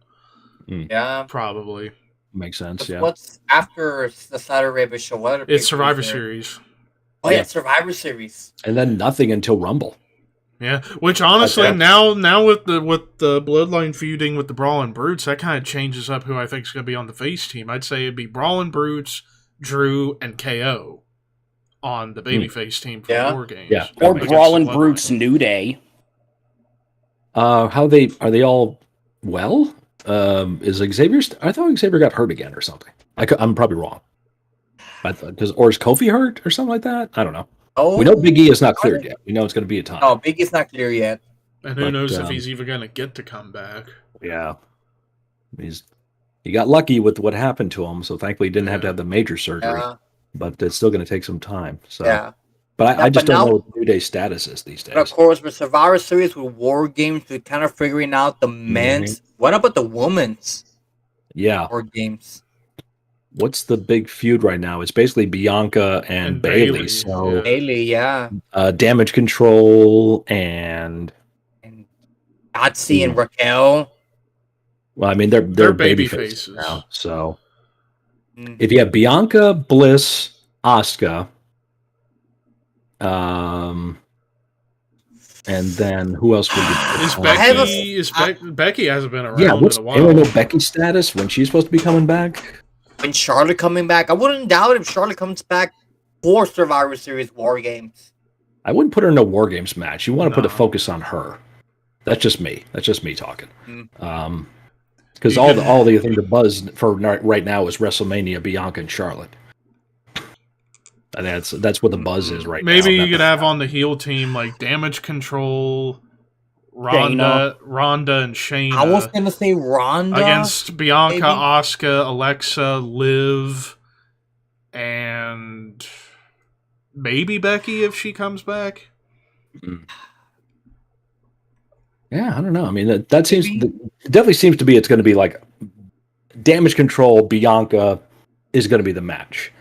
Yeah. Probably. Makes sense, What's after the Saudi Arabia show? It's Survivor Series. Oh, yeah, Survivor Series. And then nothing until Rumble. Yeah, which honestly, now with the Bloodline feuding with the Brawling Brutes, that kind of changes up who I think is going to be on the face team. I'd say it'd be Brawling Brutes, Drew, and KO on the babyface team for War Games. Yeah. Or Brawling Brutes New Day. Are they all well? Is Xavier? I thought Xavier got hurt again or something. I'm probably wrong. Or is Kofi hurt or something like that? I don't know. Oh, We know Big E is not cleared yet. We know it's going to be a time. Oh, Big E's not clear yet. And who knows if he's even going to get to come back. Yeah. He got lucky with what happened to him, so thankfully he didn't have to have the major surgery. Yeah. But it's still going to take some time. So. Yeah. But I just but don't now- know what the New Day status is these days. But of course, with Survivor Series, with War Games, we're kind of figuring out the men's. What about the women's Yeah. War Games? What's the big feud right now? It's basically Bianca and Bailey. So yeah. Bailey, yeah. Damage Control and Otzi and Raquel. well, I mean they're baby baby faces now. So Mm. if you have Bianca, Bliss, Asuka, and then who else would be? Is Becky hasn't been around Yeah, in a while. anyone know Becky's status when she's supposed to be coming back? When Charlotte coming back, I wouldn't doubt if Charlotte comes back for Survivor Series War Games. I wouldn't put her in a War Games match. You want to put a No. focus on her. That's just me. That's just me talking. Mm. Because all the thing to buzz for right now is WrestleMania, Bianca and Charlotte. And that's what the buzz is right now. Maybe you could have on the heel team like Damage Control, Ronda and Shayna. I was gonna say Ronda against Bianca, maybe? Asuka, Alexa, Liv, and maybe Becky if she comes back. Yeah, I don't know. I mean, that seems it definitely seems to be it's going to be like Damage Control. Bianca is going to be the match.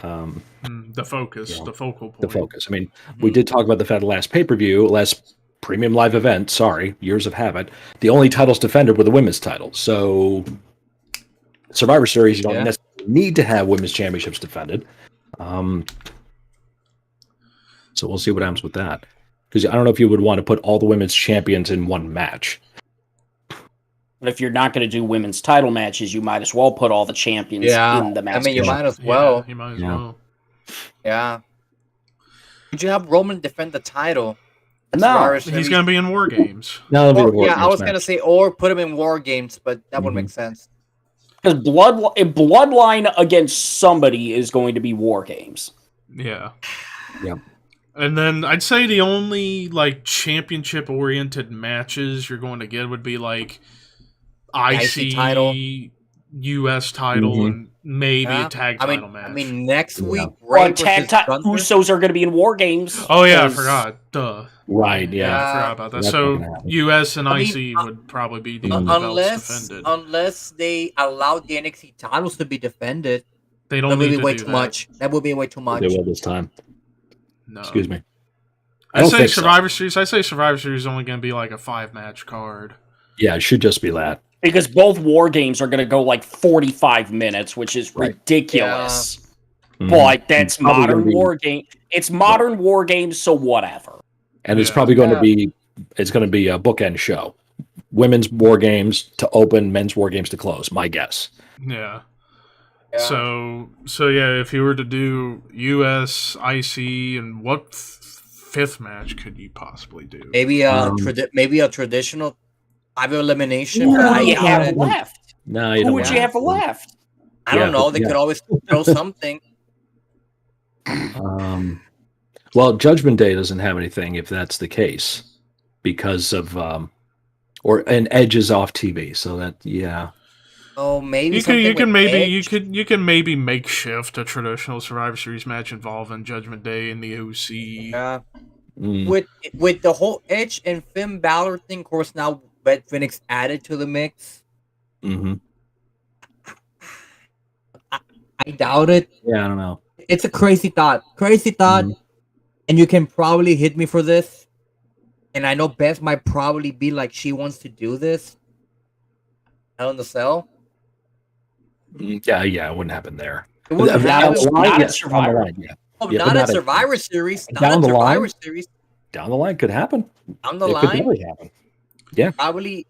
The focus, the focal point. The focus. I mean, we did talk about the fact last pay-per-view, last premium live event. Sorry, Years of Habit. The only titles defended were the women's titles. So Survivor Series, you don't necessarily need to have women's championships defended. So we'll see what happens with that. Because I don't know if you would want to put all the women's champions in one match. But if you're not going to do women's title matches, you might as well put all the champions in the match. I mean, you might as well. You might as well. Yeah. Could you have Roman defend the title? No, he's going to be in War Games. No, I was going to say, or put him in War Games, but that would make sense. Because Bloodline against somebody is going to be War Games. Yeah. Yep. And then I'd say the only like championship oriented matches you're going to get would be like IC title. US title and maybe a tag title match. I mean, next week, Well, Usos are going to be in War Games. Oh yeah, I forgot. Duh. Right, yeah. I forgot about that. That's So not gonna happen. US and IC would probably be the only belts defended. Unless they allow the NXT titles to be defended, They don't that would need be to way do too that. much. That would be way too much. They will this time. No. Excuse me. I don't say think so. Survivor Series. I say Survivor Series is only going to be like a 5-match card. Yeah, it should just be that. Because both War Games are going to go like 45 minutes, which is ridiculous. Mhm. But that's It's probably modern gonna be- War Game. It's modern War Games, so whatever. And it's probably going to be a bookend show. Women's War Games to open, men's War Games to close, my guess. Yeah. So yeah, if you were to do US, IC, and what fifth match could you possibly do? Maybe a traditional 5 elimination. Who for do you IC. have left? No, Who would you have left? I don't know. They could always throw something. Well, Judgment Day doesn't have anything if that's the case, because of and Edge is off TV, so that Oh, maybe you something can with maybe Edge. you can maybe makeshift a traditional Survivor Series match involving Judgment Day and the OC. Yeah. With the whole Edge and Finn Balor thing, of course, now Red Phoenix added to the mix. Mm-hmm. I doubt it. Yeah, I don't know. It's a crazy thought. And you can probably hit me for this. And I know Beth might probably be like, she wants to do this. Hell in the Cell. Yeah, it wouldn't happen there. It wouldn't Down happen. the line, not yes, at Survivor. down the line, yeah. Oh, Yeah, but not at not at- Survivor Series. Not Down at the Survivor line? Series. Down the line could happen. Down the It could line. definitely happen. Yeah. Probably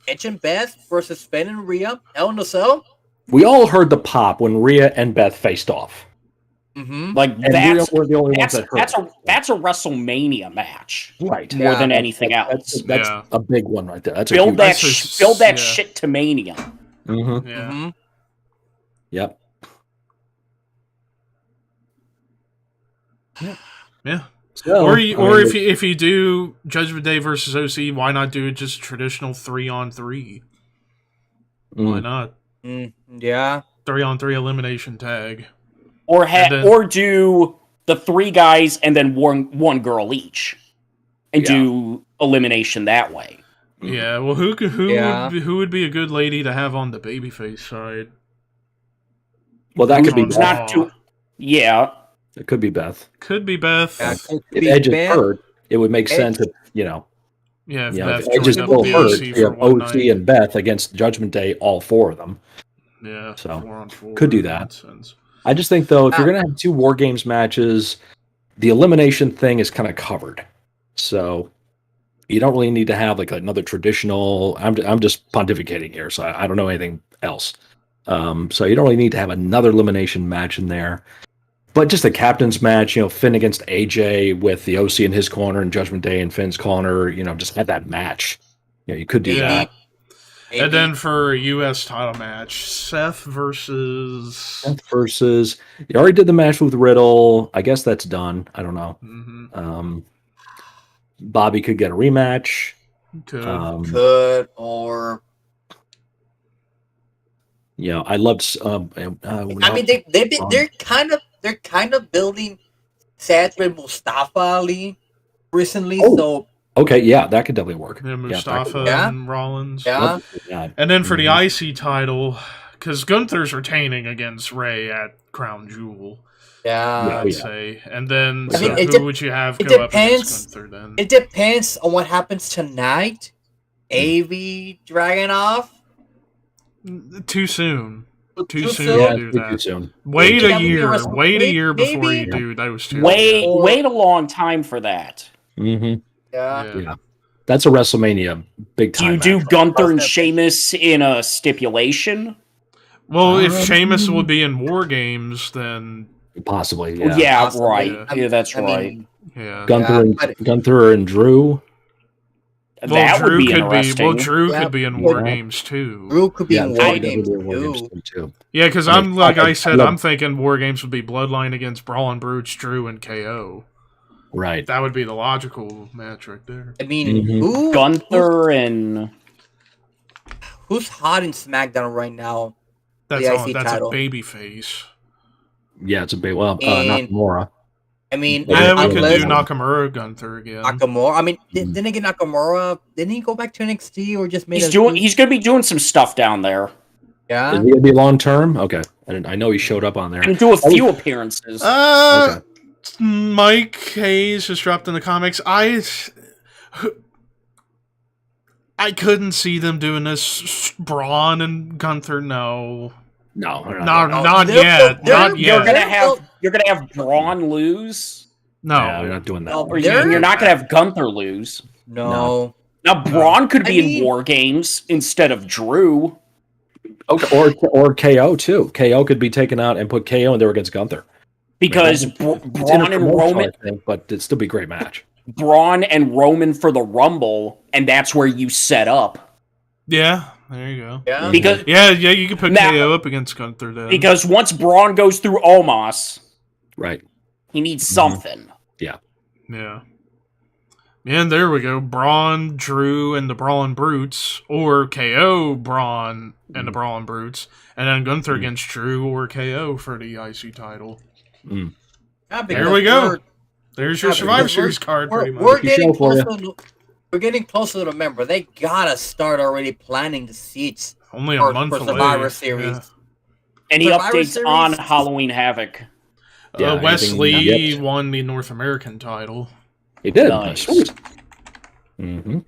Edge and Beth versus Finn and Rhea. Hell in the Cell. We all heard the pop when Rhea and Beth faced off. Mm-hmm. Like And Rhea were the only ones that's that heard. that's a WrestleMania match, Right. more Yeah. than anything else. That's Yeah. a big one right there. That's a Build huge that That's build that yeah. shit to Mania. Mm-hmm. Yeah. Mm-hmm. Yep. Yeah. So, Or I mean, if you do Judgment Day versus OC, why not do just traditional 3-on-3? Why not Yeah. 3-on-3 elimination tag? Or then- or do the 3 guys and then one girl each, and do elimination that way. Yeah, well, who would be a good lady to have on the babyface side? Well, that could be Who's Beth. on Not too. Yeah. It could be Beth. Could be Beth. Yeah, If Edge is hurt, it would make Edge. sense if, you know, Yeah, if if Beth Edge is joined up still with the hurt, OC you for have one OC night. and Beth against Judgment Day, all 4 of them. Yeah, So, 4-on-4 could do that. nonsense. I just think, though, if you're going to have 2 War Games matches, the elimination thing is kind of covered. So you don't really need to have like another traditional. I'm just pontificating here, so I don't know anything else. So you don't really need to have another elimination match in there. But just a captain's match, Finn against AJ with the OC in his corner and Judgment Day in Finn's corner, just have that match. You could do that. And then for a U.S. title match, Seth versus... You already did the match with Riddle. I guess that's done. I don't know. Mm-hmm. Bobby could get a rematch. Could or... Yeah, I loved. I mean, they're kind of building Seth with Mustafa Ali recently. So okay, yeah, that could definitely work. Yeah, Mustafa and Rollins. Yeah. And then for the IC title, because Gunther's retaining against Ray at Crown Jewel. Yeah, I'd say. And then I mean, who would you have go up against Gunther then? It depends on what happens tonight. AV Dragunov. Too soon. Too soon soon? to do that. Too soon. Wait Maybe a year. that Wait a year before maybe. you do those two. Wait a long time for that. Mm-hmm. Yeah. That's a WrestleMania big Do you time. do match. Gunther and Sheamus in a stipulation? Well, if Sheamus would be in War Games, then Possibly, Yeah, yeah. Possibly. right. Yeah, that's I right. mean, yeah. Gunther and Drew. That would be interesting. Drew could be in War Games too. Drew could be Yeah, in Drew War could Games be in War Games too. too. Yeah, because I mean, I'm like I I said, love- I'm thinking War Games would be Bloodline against Brawling Brutes, Drew, and KO. Right. That would be the logical match right there. I mean, Mhm. Gunther and who's hot in SmackDown right now? That's The all. IC That's title. a baby face. Yeah, it's a big And- Nakamura. I mean, Yeah, we could unless do Nakamura Gunther again. Nakamura. I mean, then again, Nakamura didn't he go back to NXT or just made? he's going to be doing some stuff down there. Yeah. Is he gonna be long term? Okay, I know he showed up on there. And do a few appearances. Okay. Mike Hayes just dropped in the comics. I couldn't see them doing this. Braun and Gunther, no. No, Not yet. Not You're yet. gonna have Braun lose. No, they're not doing that. No, Or you're not gonna have Gunther lose. No. Now Braun could be I mean- in War Games instead of Drew. Okay, or KO too. KO could be taken out and put KO in there against Gunther. Because It's Braun and interpromotional, Roman, I think, but it'd still be a great match. Braun and Roman for the Rumble, and that's where you set up. Yeah, there you go. Yeah. Because Yeah, you could put Now- KO up against Gunther then. because once Braun goes through Omos, Right. he needs something. Yeah. And there we go. Braun, Drew, and the Brawling Brutes, or KO, Braun, and the Brawling Brutes, and then Gunther against Drew or KO for the IC title. Yeah, There we go. we're- There's your Yeah, Survivor because Series card, pretty much. We're Good show getting for closer. We're getting closer to November. They gotta start already planning the seats Only a for month away. Survivor Series. Yeah. Any Survivor updates Series? on Halloween Havoc? Yeah, Wesley anything yet? won the North American title, He did. Nice. Sweet. Mm-hmm.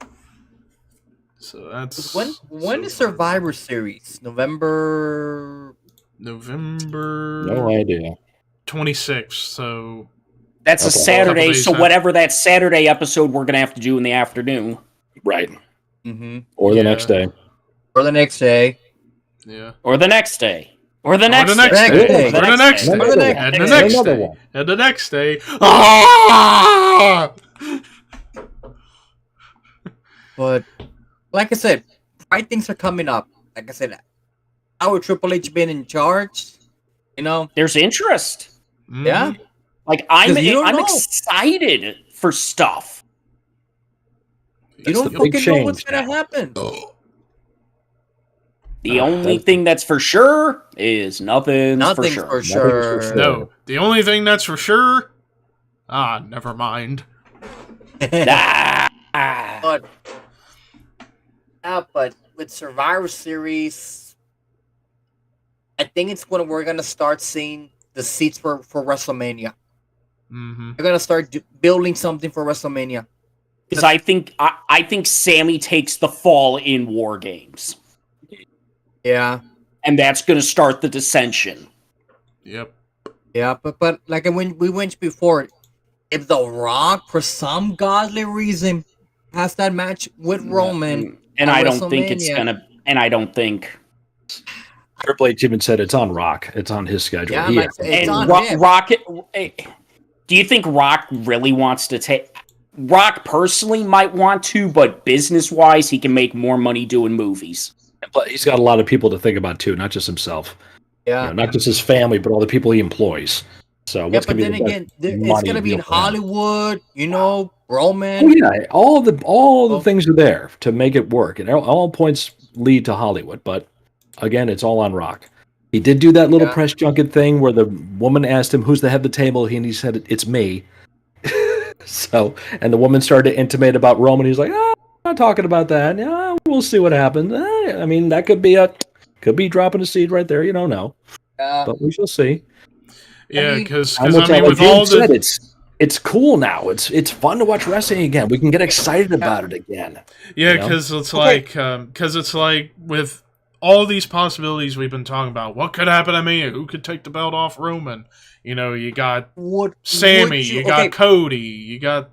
so that's When is Survivor Series? November. November No idea. 26th. So That's a Okay. Saturday, Couple days so after. whatever that Saturday episode we're gonna have to do in the afternoon. Right. Mm-hmm. Or the Yeah. next day. Or the next day. yeah, Or the next day. Or the Or next the next day. day. Or the next day. Another the one. next And the day. next Another day. one. And the next day. Ah! But like I said, right things are coming up. Like I said, our Triple H been in charge. You know, There's interest. yeah. Like I'm 'Cause you don't know. excited for stuff. You don't the big fucking know what's change gonna now. happen. The only thing that's for sure is nothing's for sure. For sure. No, the only thing that's for sure. Never mind. Ah. But with Survivor Series, I think we're gonna start seeing the seats for WrestleMania. Mm-hmm. They're gonna start building something for WrestleMania. Because I think Sammy takes the fall in War Games. Yeah. And that's going to start the dissension. Yep. Yeah, but like when we went before, if The Rock for some godly reason has that match with Roman, and I don't think it's gonna. And I don't think Triple H even said it's on Rock. It's on his schedule. Yeah, it's on him. Rock. Do you think Rock really wants to take? Rock personally might want to, but business-wise, he can make more money doing movies. But he's got a lot of people to think about too, not just himself. Yeah, not just his family, but all the people he employs. So what's but going then to be again, it's going to be in Hollywood. Roman. Oh yeah, all the things are there to make it work, and all points lead to Hollywood. But again, it's all on Rock. He did do that little press junket thing where the woman asked him, "Who's the head of the table?" And he said, "It's me." So, and the woman started to intimate about Roman. He's like, I'm not talking about that. Yeah, we'll see what happens. I mean, that could be dropping a seed right there. You don't know, but we shall see. Yeah, because with all it's cool now. It's fun to watch wrestling again. We can get excited about it again. Yeah, because it's like with all these possibilities we've been talking about. What could happen to me? Who could take the belt off Roman? You got Sammy, you got Cody, you got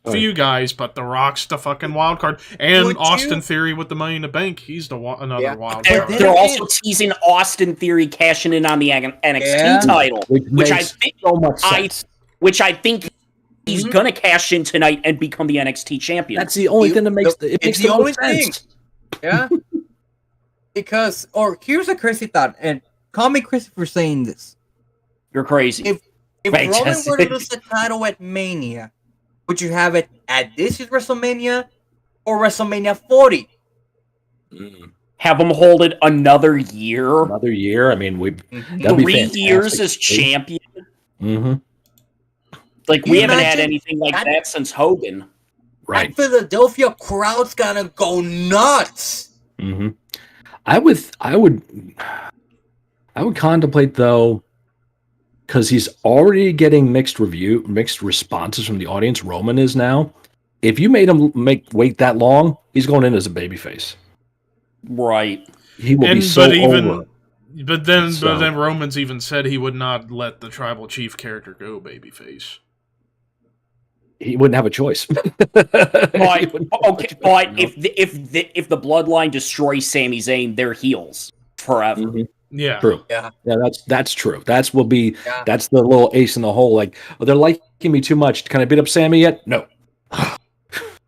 a few guys, but The Rock's the fucking wild card. And Austin Theory with the Money in the Bank, he's another wild card. They're also teasing Austin Theory cashing in on the NXT title, which I think so much sense. Which I think he's gonna cash in tonight and become the NXT champion. That's the only thing that makes it's the only thing. Yeah. Because, here's a crazy thought, and call me crazy for saying this. You're crazy. If Roman were to lose the title at Mania, would you have it at this year's WrestleMania or WrestleMania 40? Have him hold it another year. Another year. I mean, 3 years as champion. Mm-hmm. Like we haven't had anything like that since Hogan. Right. That Philadelphia crowd's gonna go nuts. Mm-hmm. I would contemplate though, because he's already getting mixed responses from the audience. Roman is now. If you made him wait that long, he's going in as a babyface. Right. He will be so over. But then Roman's even said he would not let the tribal chief character go babyface. He wouldn't have a choice. But if the bloodline destroys Sami Zayn, they're heels forever. Mm-hmm. Yeah, true. Yeah, that's true. That's the little ace in the hole. Like, they're liking me too much. Can I beat up Sammy yet? No.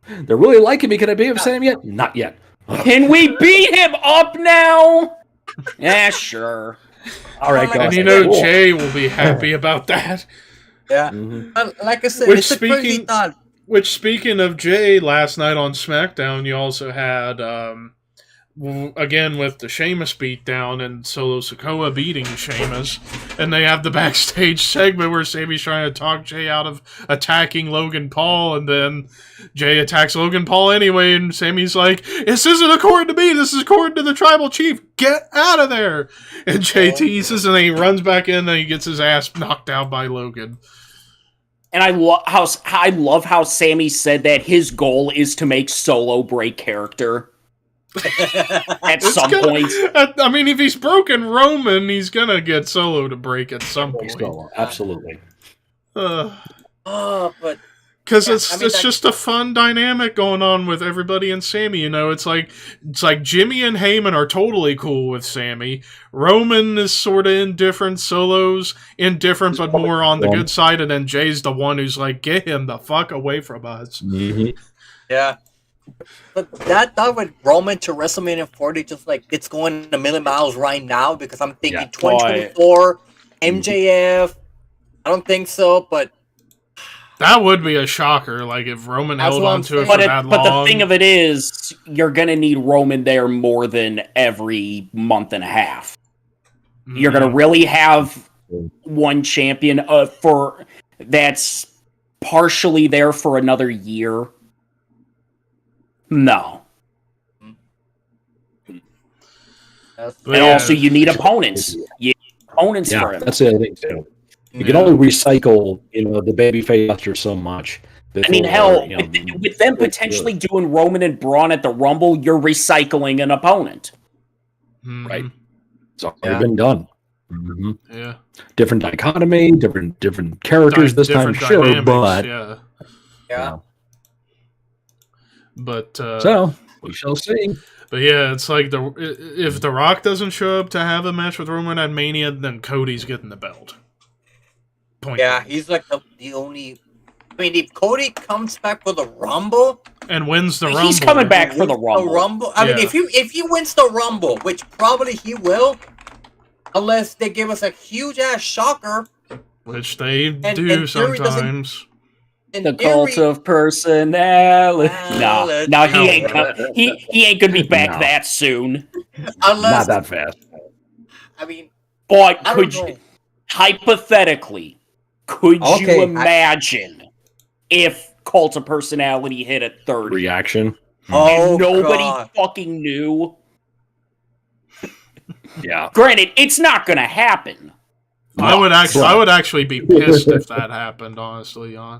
They're really liking me. Can I beat up Sammy yet? Not yet. Can we beat him up now? Yeah, sure. All right, guys. And Jay will be happy about that. Yeah. Like I said, it's a crazy thought. Which, speaking of Jay, last night on SmackDown, you also had, again, with the Sheamus beatdown and Solo Sikoa beating Sheamus, and they have the backstage segment where Sami's trying to talk Jay out of attacking Logan Paul, and then Jay attacks Logan Paul anyway, and Sami's like, "This isn't according to me, this is according to the tribal chief, get out of there!" And Jay teases, and then he runs back in, and he gets his ass knocked out by Logan. And I love how Sami said that his goal is to make Solo break character. At some point. I mean, if he's broken Roman, he's gonna get Solo to break at some point. Solo, absolutely. But because it's just a fun dynamic going on with everybody and Sami. It's like Jimmy and Heyman are totally cool with Sami. Roman is sort of indifferent. Solo's indifferent, but more on the good side. And then Jay's the one who's like, "Get him the fuck away from us." Mm-hmm. Yeah. But that thought with Roman to WrestleMania 40, just like it's going a million miles right now, because I'm thinking 2024, MJF, I don't think so, but that would be a shocker. Like if Roman That's held what I'm on to it saying. for that But long. the thing of it is, you're gonna need Roman there more than every month and a half. You're gonna really have one champion for that's partially there for another year. No. And also, you need opponents. You need opponents for him. That's the other thing too. You can only recycle, the babyface after so much. I mean, hell, with them potentially doing Roman and Braun at the Rumble, you're recycling an opponent. Right. It's already been done. Mm-hmm. Yeah. Different dichotomy, different characters this time, sure, but yeah. But so we shall see. But yeah, it's like if The Rock doesn't show up to have a match with Roman at Mania, then Cody's getting the belt. He's like the only. I mean, if Cody comes back for the Rumble and wins the Rumble, he's coming back for the Rumble. I mean, if he wins the Rumble, which probably he will, unless they give us a huge ass shocker, which they do sometimes. The cult of personality. No, he ain't he ain't gonna be back that soon. Not that fast. I mean, but hypothetically, could you imagine if cult of personality hit at 30? Reaction. And nobody fucking knew. Yeah. Granted, it's not gonna happen. I would actually be pissed if that happened, honestly, Jan.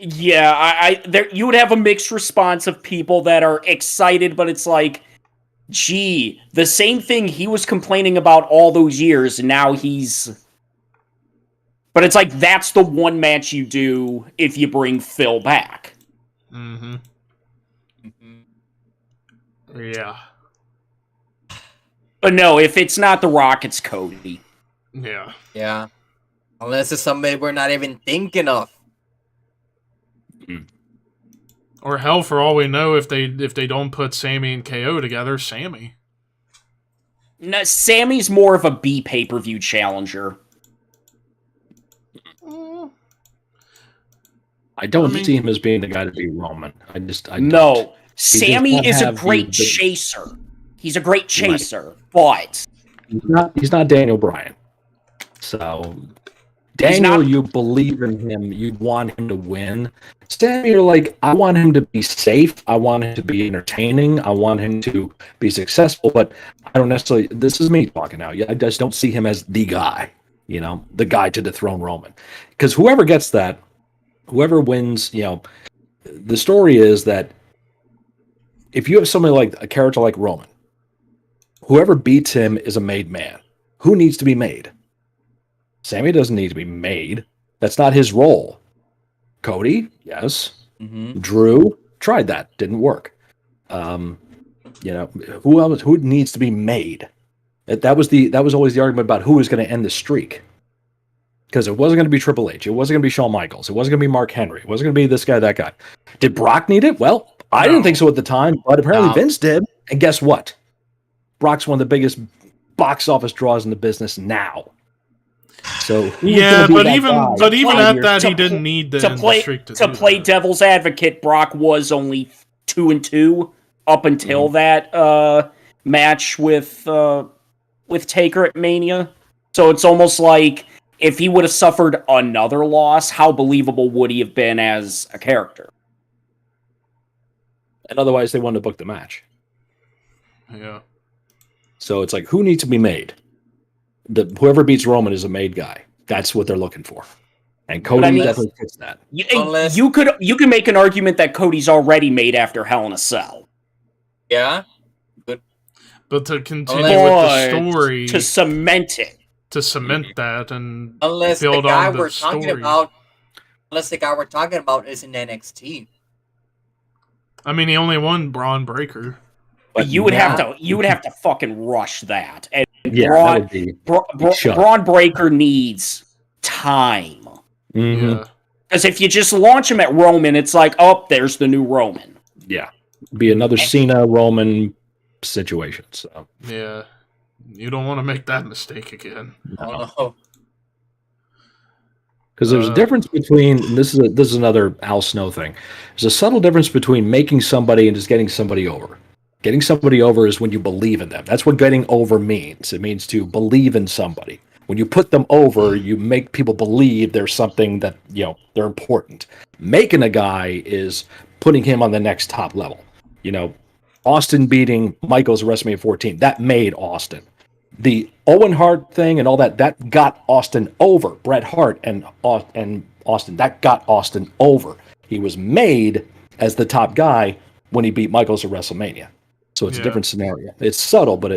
Yeah, you would have a mixed response of people that are excited, but it's like, gee, the same thing he was complaining about all those years, and now he's... But it's like, that's the one match you do if you bring Phil back. Mm-hmm. Yeah. But no, if it's not The Rock, it's Cody. Yeah. Yeah. Unless it's somebody we're not even thinking of. Or hell, for all we know, if they don't put Sammy and KO together, Sammy. No, Sammy's more of a B pay-per-view challenger. I don't see him as being the guy to beat Roman. I no. Sammy is a great chaser. He's a great chaser, but he's not Daniel Bryan. So Daniel, you believe in him. You want him to win. Sammy, you're like, I want him to be safe. I want him to be entertaining. I want him to be successful. But I don't necessarily. This is me talking now. I just don't see him as the guy. The guy to dethrone Roman. Because whoever gets that, whoever wins, the story is that if you have somebody like a character like Roman, whoever beats him is a made man. Who needs to be made? Sammy doesn't need to be made. That's not his role. Cody, yes. Mm-hmm. Drew tried that, didn't work. Who else? Who needs to be made? That was always the argument about who was going to end the streak. Because it wasn't going to be Triple H. It wasn't going to be Shawn Michaels. It wasn't going to be Mark Henry. It wasn't going to be this guy, that guy. Did Brock need it? Well, I didn't think so at the time, but apparently Vince did. And guess what? Brock's one of the biggest box office draws in the business now. So but even at that, he didn't need the streak to play devil's advocate. Brock was only 2-2 up until that match with Taker at Mania. So it's almost like if he would have suffered another loss, how believable would he have been as a character? And otherwise, they wanted to book the match. Yeah. So it's like, who needs to be made? Whoever beats Roman is a made guy. That's what they're looking for. And Cody definitely fits that. You can make an argument that Cody's already made after Hell in a Cell. Yeah. But to continue with the story... To cement it. To cement that and unless build the guy on the we're story. talking about, unless the guy we're talking about is in NXT. I mean, he only won Braun Breaker. But you would have to fucking rush that. And Braun Breaker needs time. Mm-hmm. Yeah. Because if you just launch him at Roman, it's like, oh, there's the new Roman. Yeah. Be another Cena Roman situation. So yeah. You don't want to make that mistake again. Oh. Because there's a difference between, and this is another Al Snow thing. There's a subtle difference between making somebody and just getting somebody over. Getting somebody over is when you believe in them. That's what getting over means. It means to believe in somebody. When you put them over, you make people believe there's something that, they're important. Making a guy is putting him on the next top level. Austin beating Michaels at WrestleMania 14, that made Austin. The Owen Hart thing and all that got Austin over. Bret Hart and Austin, that got Austin over. He was made as the top guy when he beat Michaels at WrestleMania. So it's a different scenario. It's subtle, but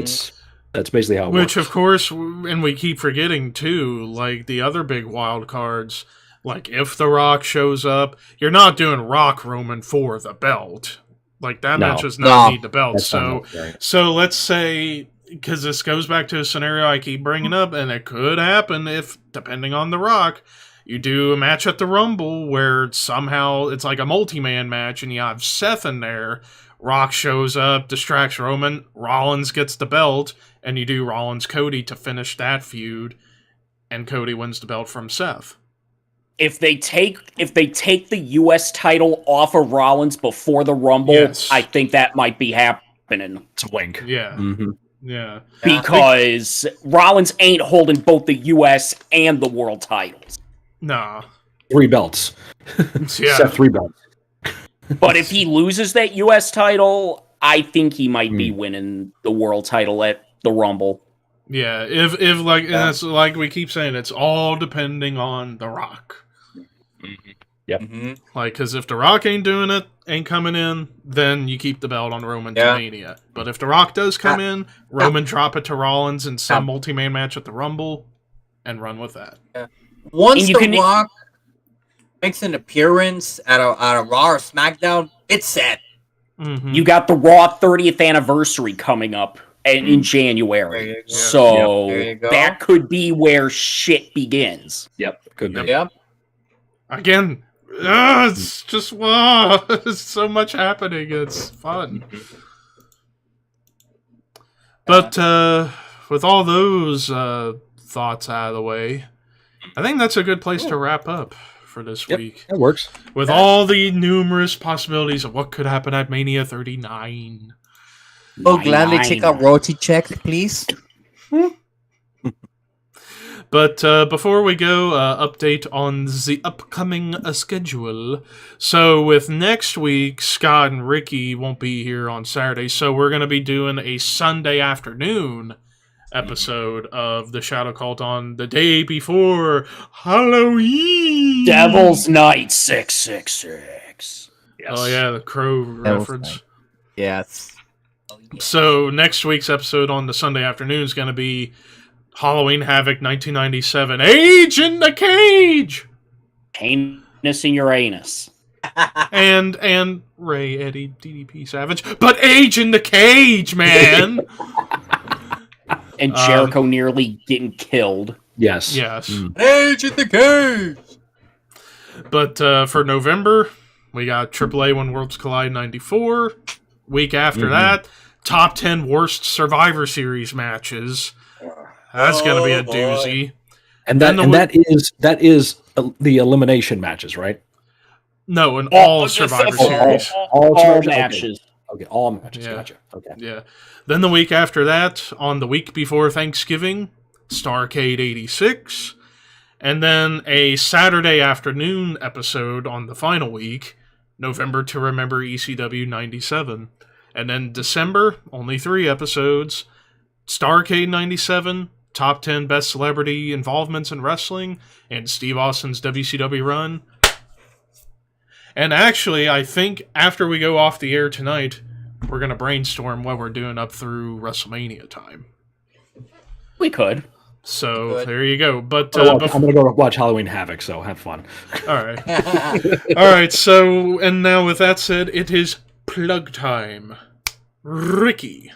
that's basically how it works. Which, of course, and we keep forgetting, too, like the other big wild cards, like if The Rock shows up, you're not doing Rock Roman for the belt. Like, that match does not need the belt. So let's say, because this goes back to a scenario I keep bringing up, and it could happen if, depending on The Rock, you do a match at the Rumble where somehow it's like a multi-man match and you have Seth in there. Rock shows up, distracts Roman, Rollins gets the belt, and you do Rollins-Cody to finish that feud, and Cody wins the belt from Seth. If they take the U.S. title off of Rollins before the Rumble, I think that might be happening. It's a wink. Yeah. Mm-hmm. Yeah. Because Rollins ain't holding both the U.S. and the world titles. Nah. 3 belts. Yeah. Seth 3 belts. But if he loses that U.S. title, I think he might be winning the world title at the Rumble. Yeah, if like, and that's like we keep saying, it's all depending on The Rock. Mm-hmm. Yep. Mm-hmm. Like, because if The Rock ain't doing it, ain't coming in, then you keep the belt on Roman to Mania. But if The Rock does come in, Roman drop it to Rollins in some multi-man match at the Rumble, and run with that. Yeah. Once The Rock makes an appearance at a Raw or SmackDown, it's set. Mm-hmm. You got the Raw 30th anniversary coming up in January. So that could be where shit begins. Yep. Could be. Yep. Again, it's just, wow, there's so much happening. It's fun. But with all those thoughts out of the way, I think that's a good place to wrap up for this week. That works. With all the numerous possibilities of what could happen at Mania 39. Oh, gladly take a royalty check, please. But before we go, update on the upcoming schedule. So with next week, Scott and Ricky won't be here on Saturday, so we're going to be doing a Sunday afternoon episode of the Shadow Kvlt on the day before Halloween. Devil's Night 666. Yes. Oh yeah, the Crow reference. Yes. So next week's episode on the Sunday afternoon is going to be Halloween Havoc 1997. Age in the Cage! Anus in your anus. and Ray Eddie DDP Savage. But Age in the Cage, man! And Jericho nearly getting killed. Yes. Yes. Age in the Cage! But for November, we got AAA When Worlds Collide 94. Week after that, top 10 worst Survivor Series matches. That's going to be a doozy. And that is the elimination matches, right? No, in all Survivor Series. All matches. Okay, all matches. Yeah. Gotcha. Okay. Yeah. Then the week after that, on the week before Thanksgiving, Starrcade 86. And then a Saturday afternoon episode on the final week, November to Remember ECW 97. And then December, only 3 episodes, Starrcade 97, Top 10 Best Celebrity Involvements in Wrestling, and Steve Austin's WCW run. And actually, I think after we go off the air tonight, we're going to brainstorm what we're doing up through WrestleMania time. We could. So, there you go. But I'm going to go watch Halloween Havoc, so have fun. All right. All right, so, and now with that said, it is plug time. Ricky.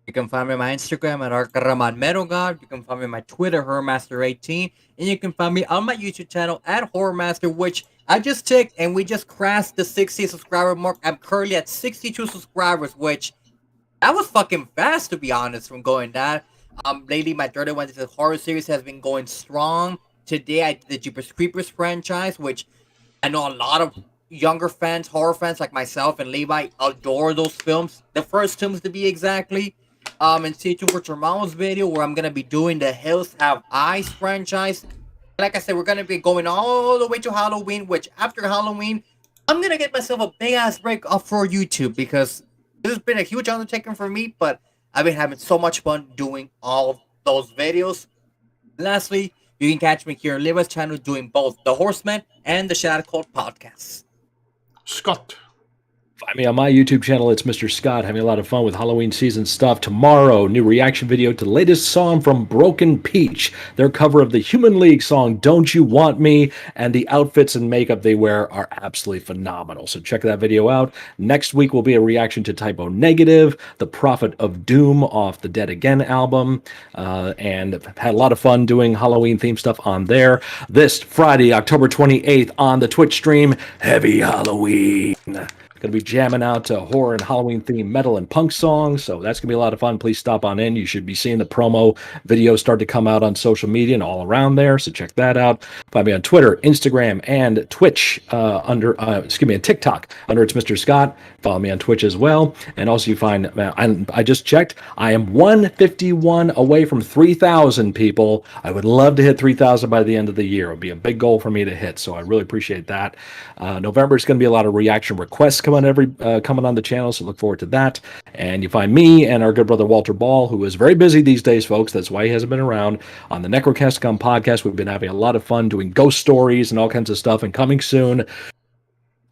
You can find me on my Instagram at ArkRamadMetalGod. You can find me on my Twitter, HorrorMaster18. And you can find me on my YouTube channel at HorrorMaster, which I just checked and we just crossed the 60 subscriber mark. I'm currently at 62 subscribers, which that was fucking fast, to be honest, from going that. Lately, my 31 This Horror series has been going strong. today I did the Jeepers Creepers franchise, which I know a lot of younger fans, horror fans like myself and Levi adore those films. The first films to be exactly. And stay tuned for tomorrow's video where I'm gonna be doing the Hills Have Eyes franchise. Like I said, we're gonna be going all the way to Halloween, which after Halloween, I'm gonna get myself a big ass break off for YouTube because this has been a huge undertaking for me, but I've been having so much fun doing all of those videos. Lastly, you can catch me here on Levi's channel doing both the Horseman and the Shadow Kvlt podcasts. Scott. Find me on my YouTube channel. It's Mr. Scott, having a lot of fun with Halloween season stuff. Tomorrow, new reaction video to the latest song from Broken Peach. Their cover of the Human League song, Don't You Want Me? And the outfits and makeup they wear are absolutely phenomenal. So check that video out. Next week will be a reaction to Typo Negative, The Prophet of Doom off the Dead Again album. And had a lot of fun doing Halloween theme stuff on there. This Friday, October 28th on the Twitch stream, Heavy Halloween. Going to be jamming out to horror and Halloween themed metal and punk songs, so that's going to be a lot of fun. Please stop on in. You should be seeing the promo videos start to come out on social media and all around there, so check that out. Find me on Twitter, Instagram, and Twitch and TikTok under It's Mr. Scott. Follow me on Twitch as well. And also you find, I just checked, I am 151 away from 3,000 people. I would love to hit 3,000 by the end of the year. It would be a big goal for me to hit, so I really appreciate that. November is going to be a lot of reaction requests coming on the channel, so look forward to that. And you find me and our good brother Walter Ball, who is very busy these days, folks. That's why he hasn't been around, on the Necrocasticon podcast. We've been having a lot of fun doing ghost stories and all kinds of stuff, and coming soon,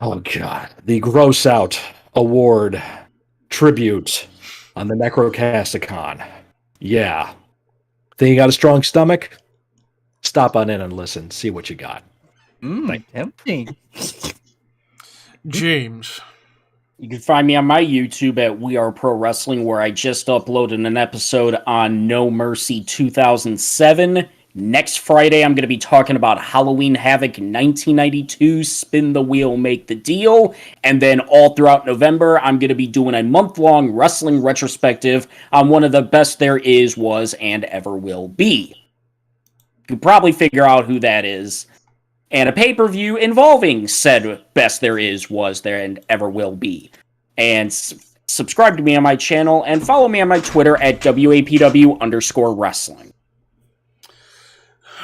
oh god, the Gross Out Award tribute on the Necrocasticon. Yeah. Think you got a strong stomach? Stop on in and listen. See what you got. Tempting. James. You can find me on my YouTube at We Are Pro Wrestling, where I just uploaded an episode on No Mercy 2007. Next Friday, I'm going to be talking about Halloween Havoc 1992, Spin the Wheel, Make the Deal. And then all throughout November, I'm going to be doing a month-long wrestling retrospective on one of the best there is, was, and ever will be. You can probably figure out who that is. And a pay-per-view involving said best there is, was there, and ever will be. And subscribe to me on my channel, and follow me on my Twitter at WAPW_wrestling.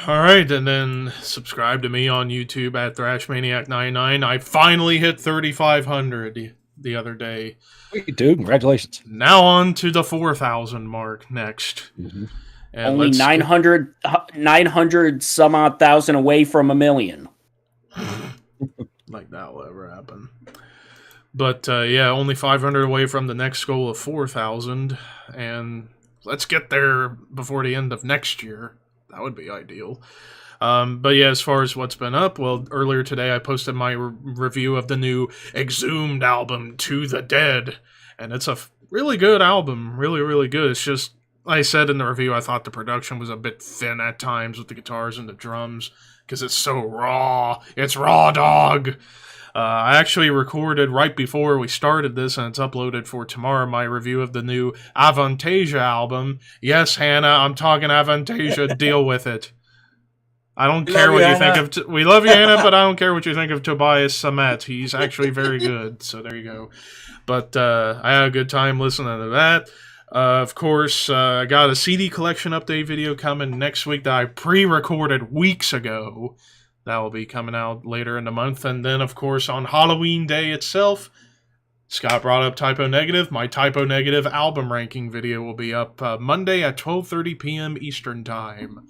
Alright, and then subscribe to me on YouTube at ThrashManiac99. I finally hit 3,500 the other day. Dude, congratulations. Now on to the 4,000 mark next. Mm-hmm. And only 900 some odd thousand away from 1 million. Like that will ever happen. But yeah, only 500 away from the next goal of 4,000. And let's get there before the end of next year. That would be ideal. But yeah, as far as what's been up, well, earlier today I posted my review of the new Exhumed album, To the Dead. And it's a really good album. Really, really good. It's just, like I said in the review, I thought the production was a bit thin at times with the guitars and the drums, because it's so raw. It's raw, dog! I actually recorded right before we started this, and it's uploaded for tomorrow, my review of the new Avantasia album. Yes, Hannah, I'm talking Avantasia. Deal with it. I don't care what you think of... We love you, Hannah, but I don't care what you think of Tobias Sammet. He's actually very good, so there you go. But I had a good time listening to that. Of course, I got a CD collection update video coming next week that I pre-recorded weeks ago. That will be coming out later in the month. And then, of course, on Halloween Day itself, Scott brought up Typo Negative. My Typo Negative album ranking video will be up Monday at 12:30 p.m. Eastern Time.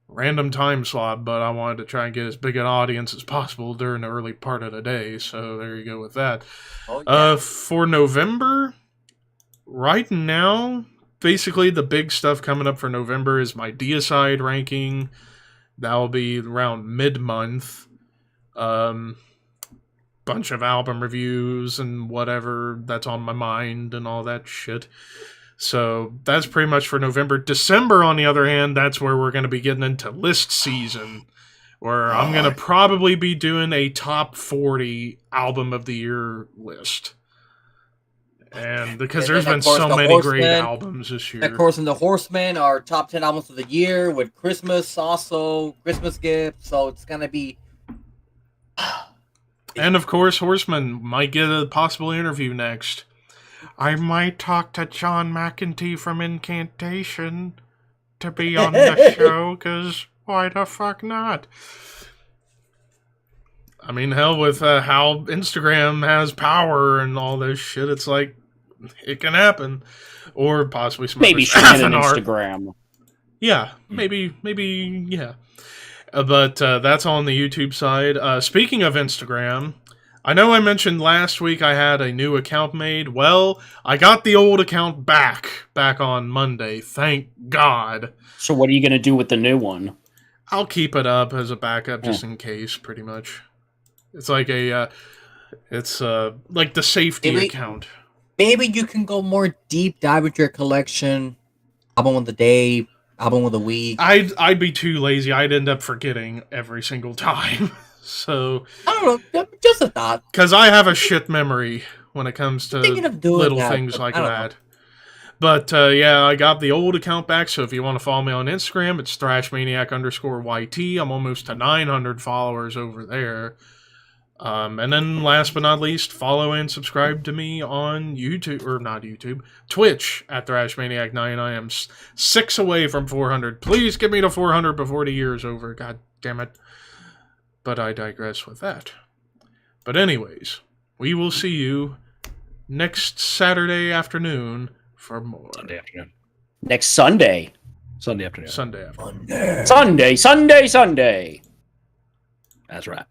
Random time slot, but I wanted to try and get as big an audience as possible during the early part of the day. So there you go with that. Oh, yeah. For November... Right now, basically the big stuff coming up for November is my Deicide ranking. That will be around mid-month. Bunch of album reviews and whatever that's on my mind and all that shit. So that's pretty much for November. December, on the other hand, that's where we're going to be getting into list season, where I'm going to probably be doing a top 40 album of the year list. And because And there's then, been of course, so the many great Horsemen. albums this year. Of course, and the Horsemen are top 10 albums of the year with Christmas also, Christmas gifts. So it's going to be. And of course, Horseman might get a possible interview next. I might talk to John McEntee from Incantation to be on the show, because why the fuck not? I mean, hell, with how Instagram has power and all this shit, it's like, it can happen. Or possibly some Maybe she'll get an Instagram. Yeah, maybe, yeah. But that's on the YouTube side. Speaking of Instagram, I know I mentioned last week I had a new account made. Well, I got the old account back on Monday. Thank God. So what are you going to do with the new one? I'll keep it up as a backup just in case, pretty much. It's like a, like the safety account. Maybe you can go more deep dive with your collection. Album of the day, album of the week. I'd be too lazy. I'd end up forgetting every single time. So I don't know, just a thought. Because I have a shit memory when it comes to little things like that. But yeah, I got the old account back. So if you want to follow me on Instagram, it's thrashmaniac_YT. I'm almost to 900 followers over there. And then last but not least, follow and subscribe to me on YouTube, or not YouTube, Twitch at thrashmaniac9. I am 6 away from 400. Please get me to 400 before the year is over. God damn it. But I digress with that. But anyways, we will see you next Saturday afternoon for more. Sunday afternoon. Next Sunday. Sunday afternoon. Sunday afternoon. Sunday. That's right.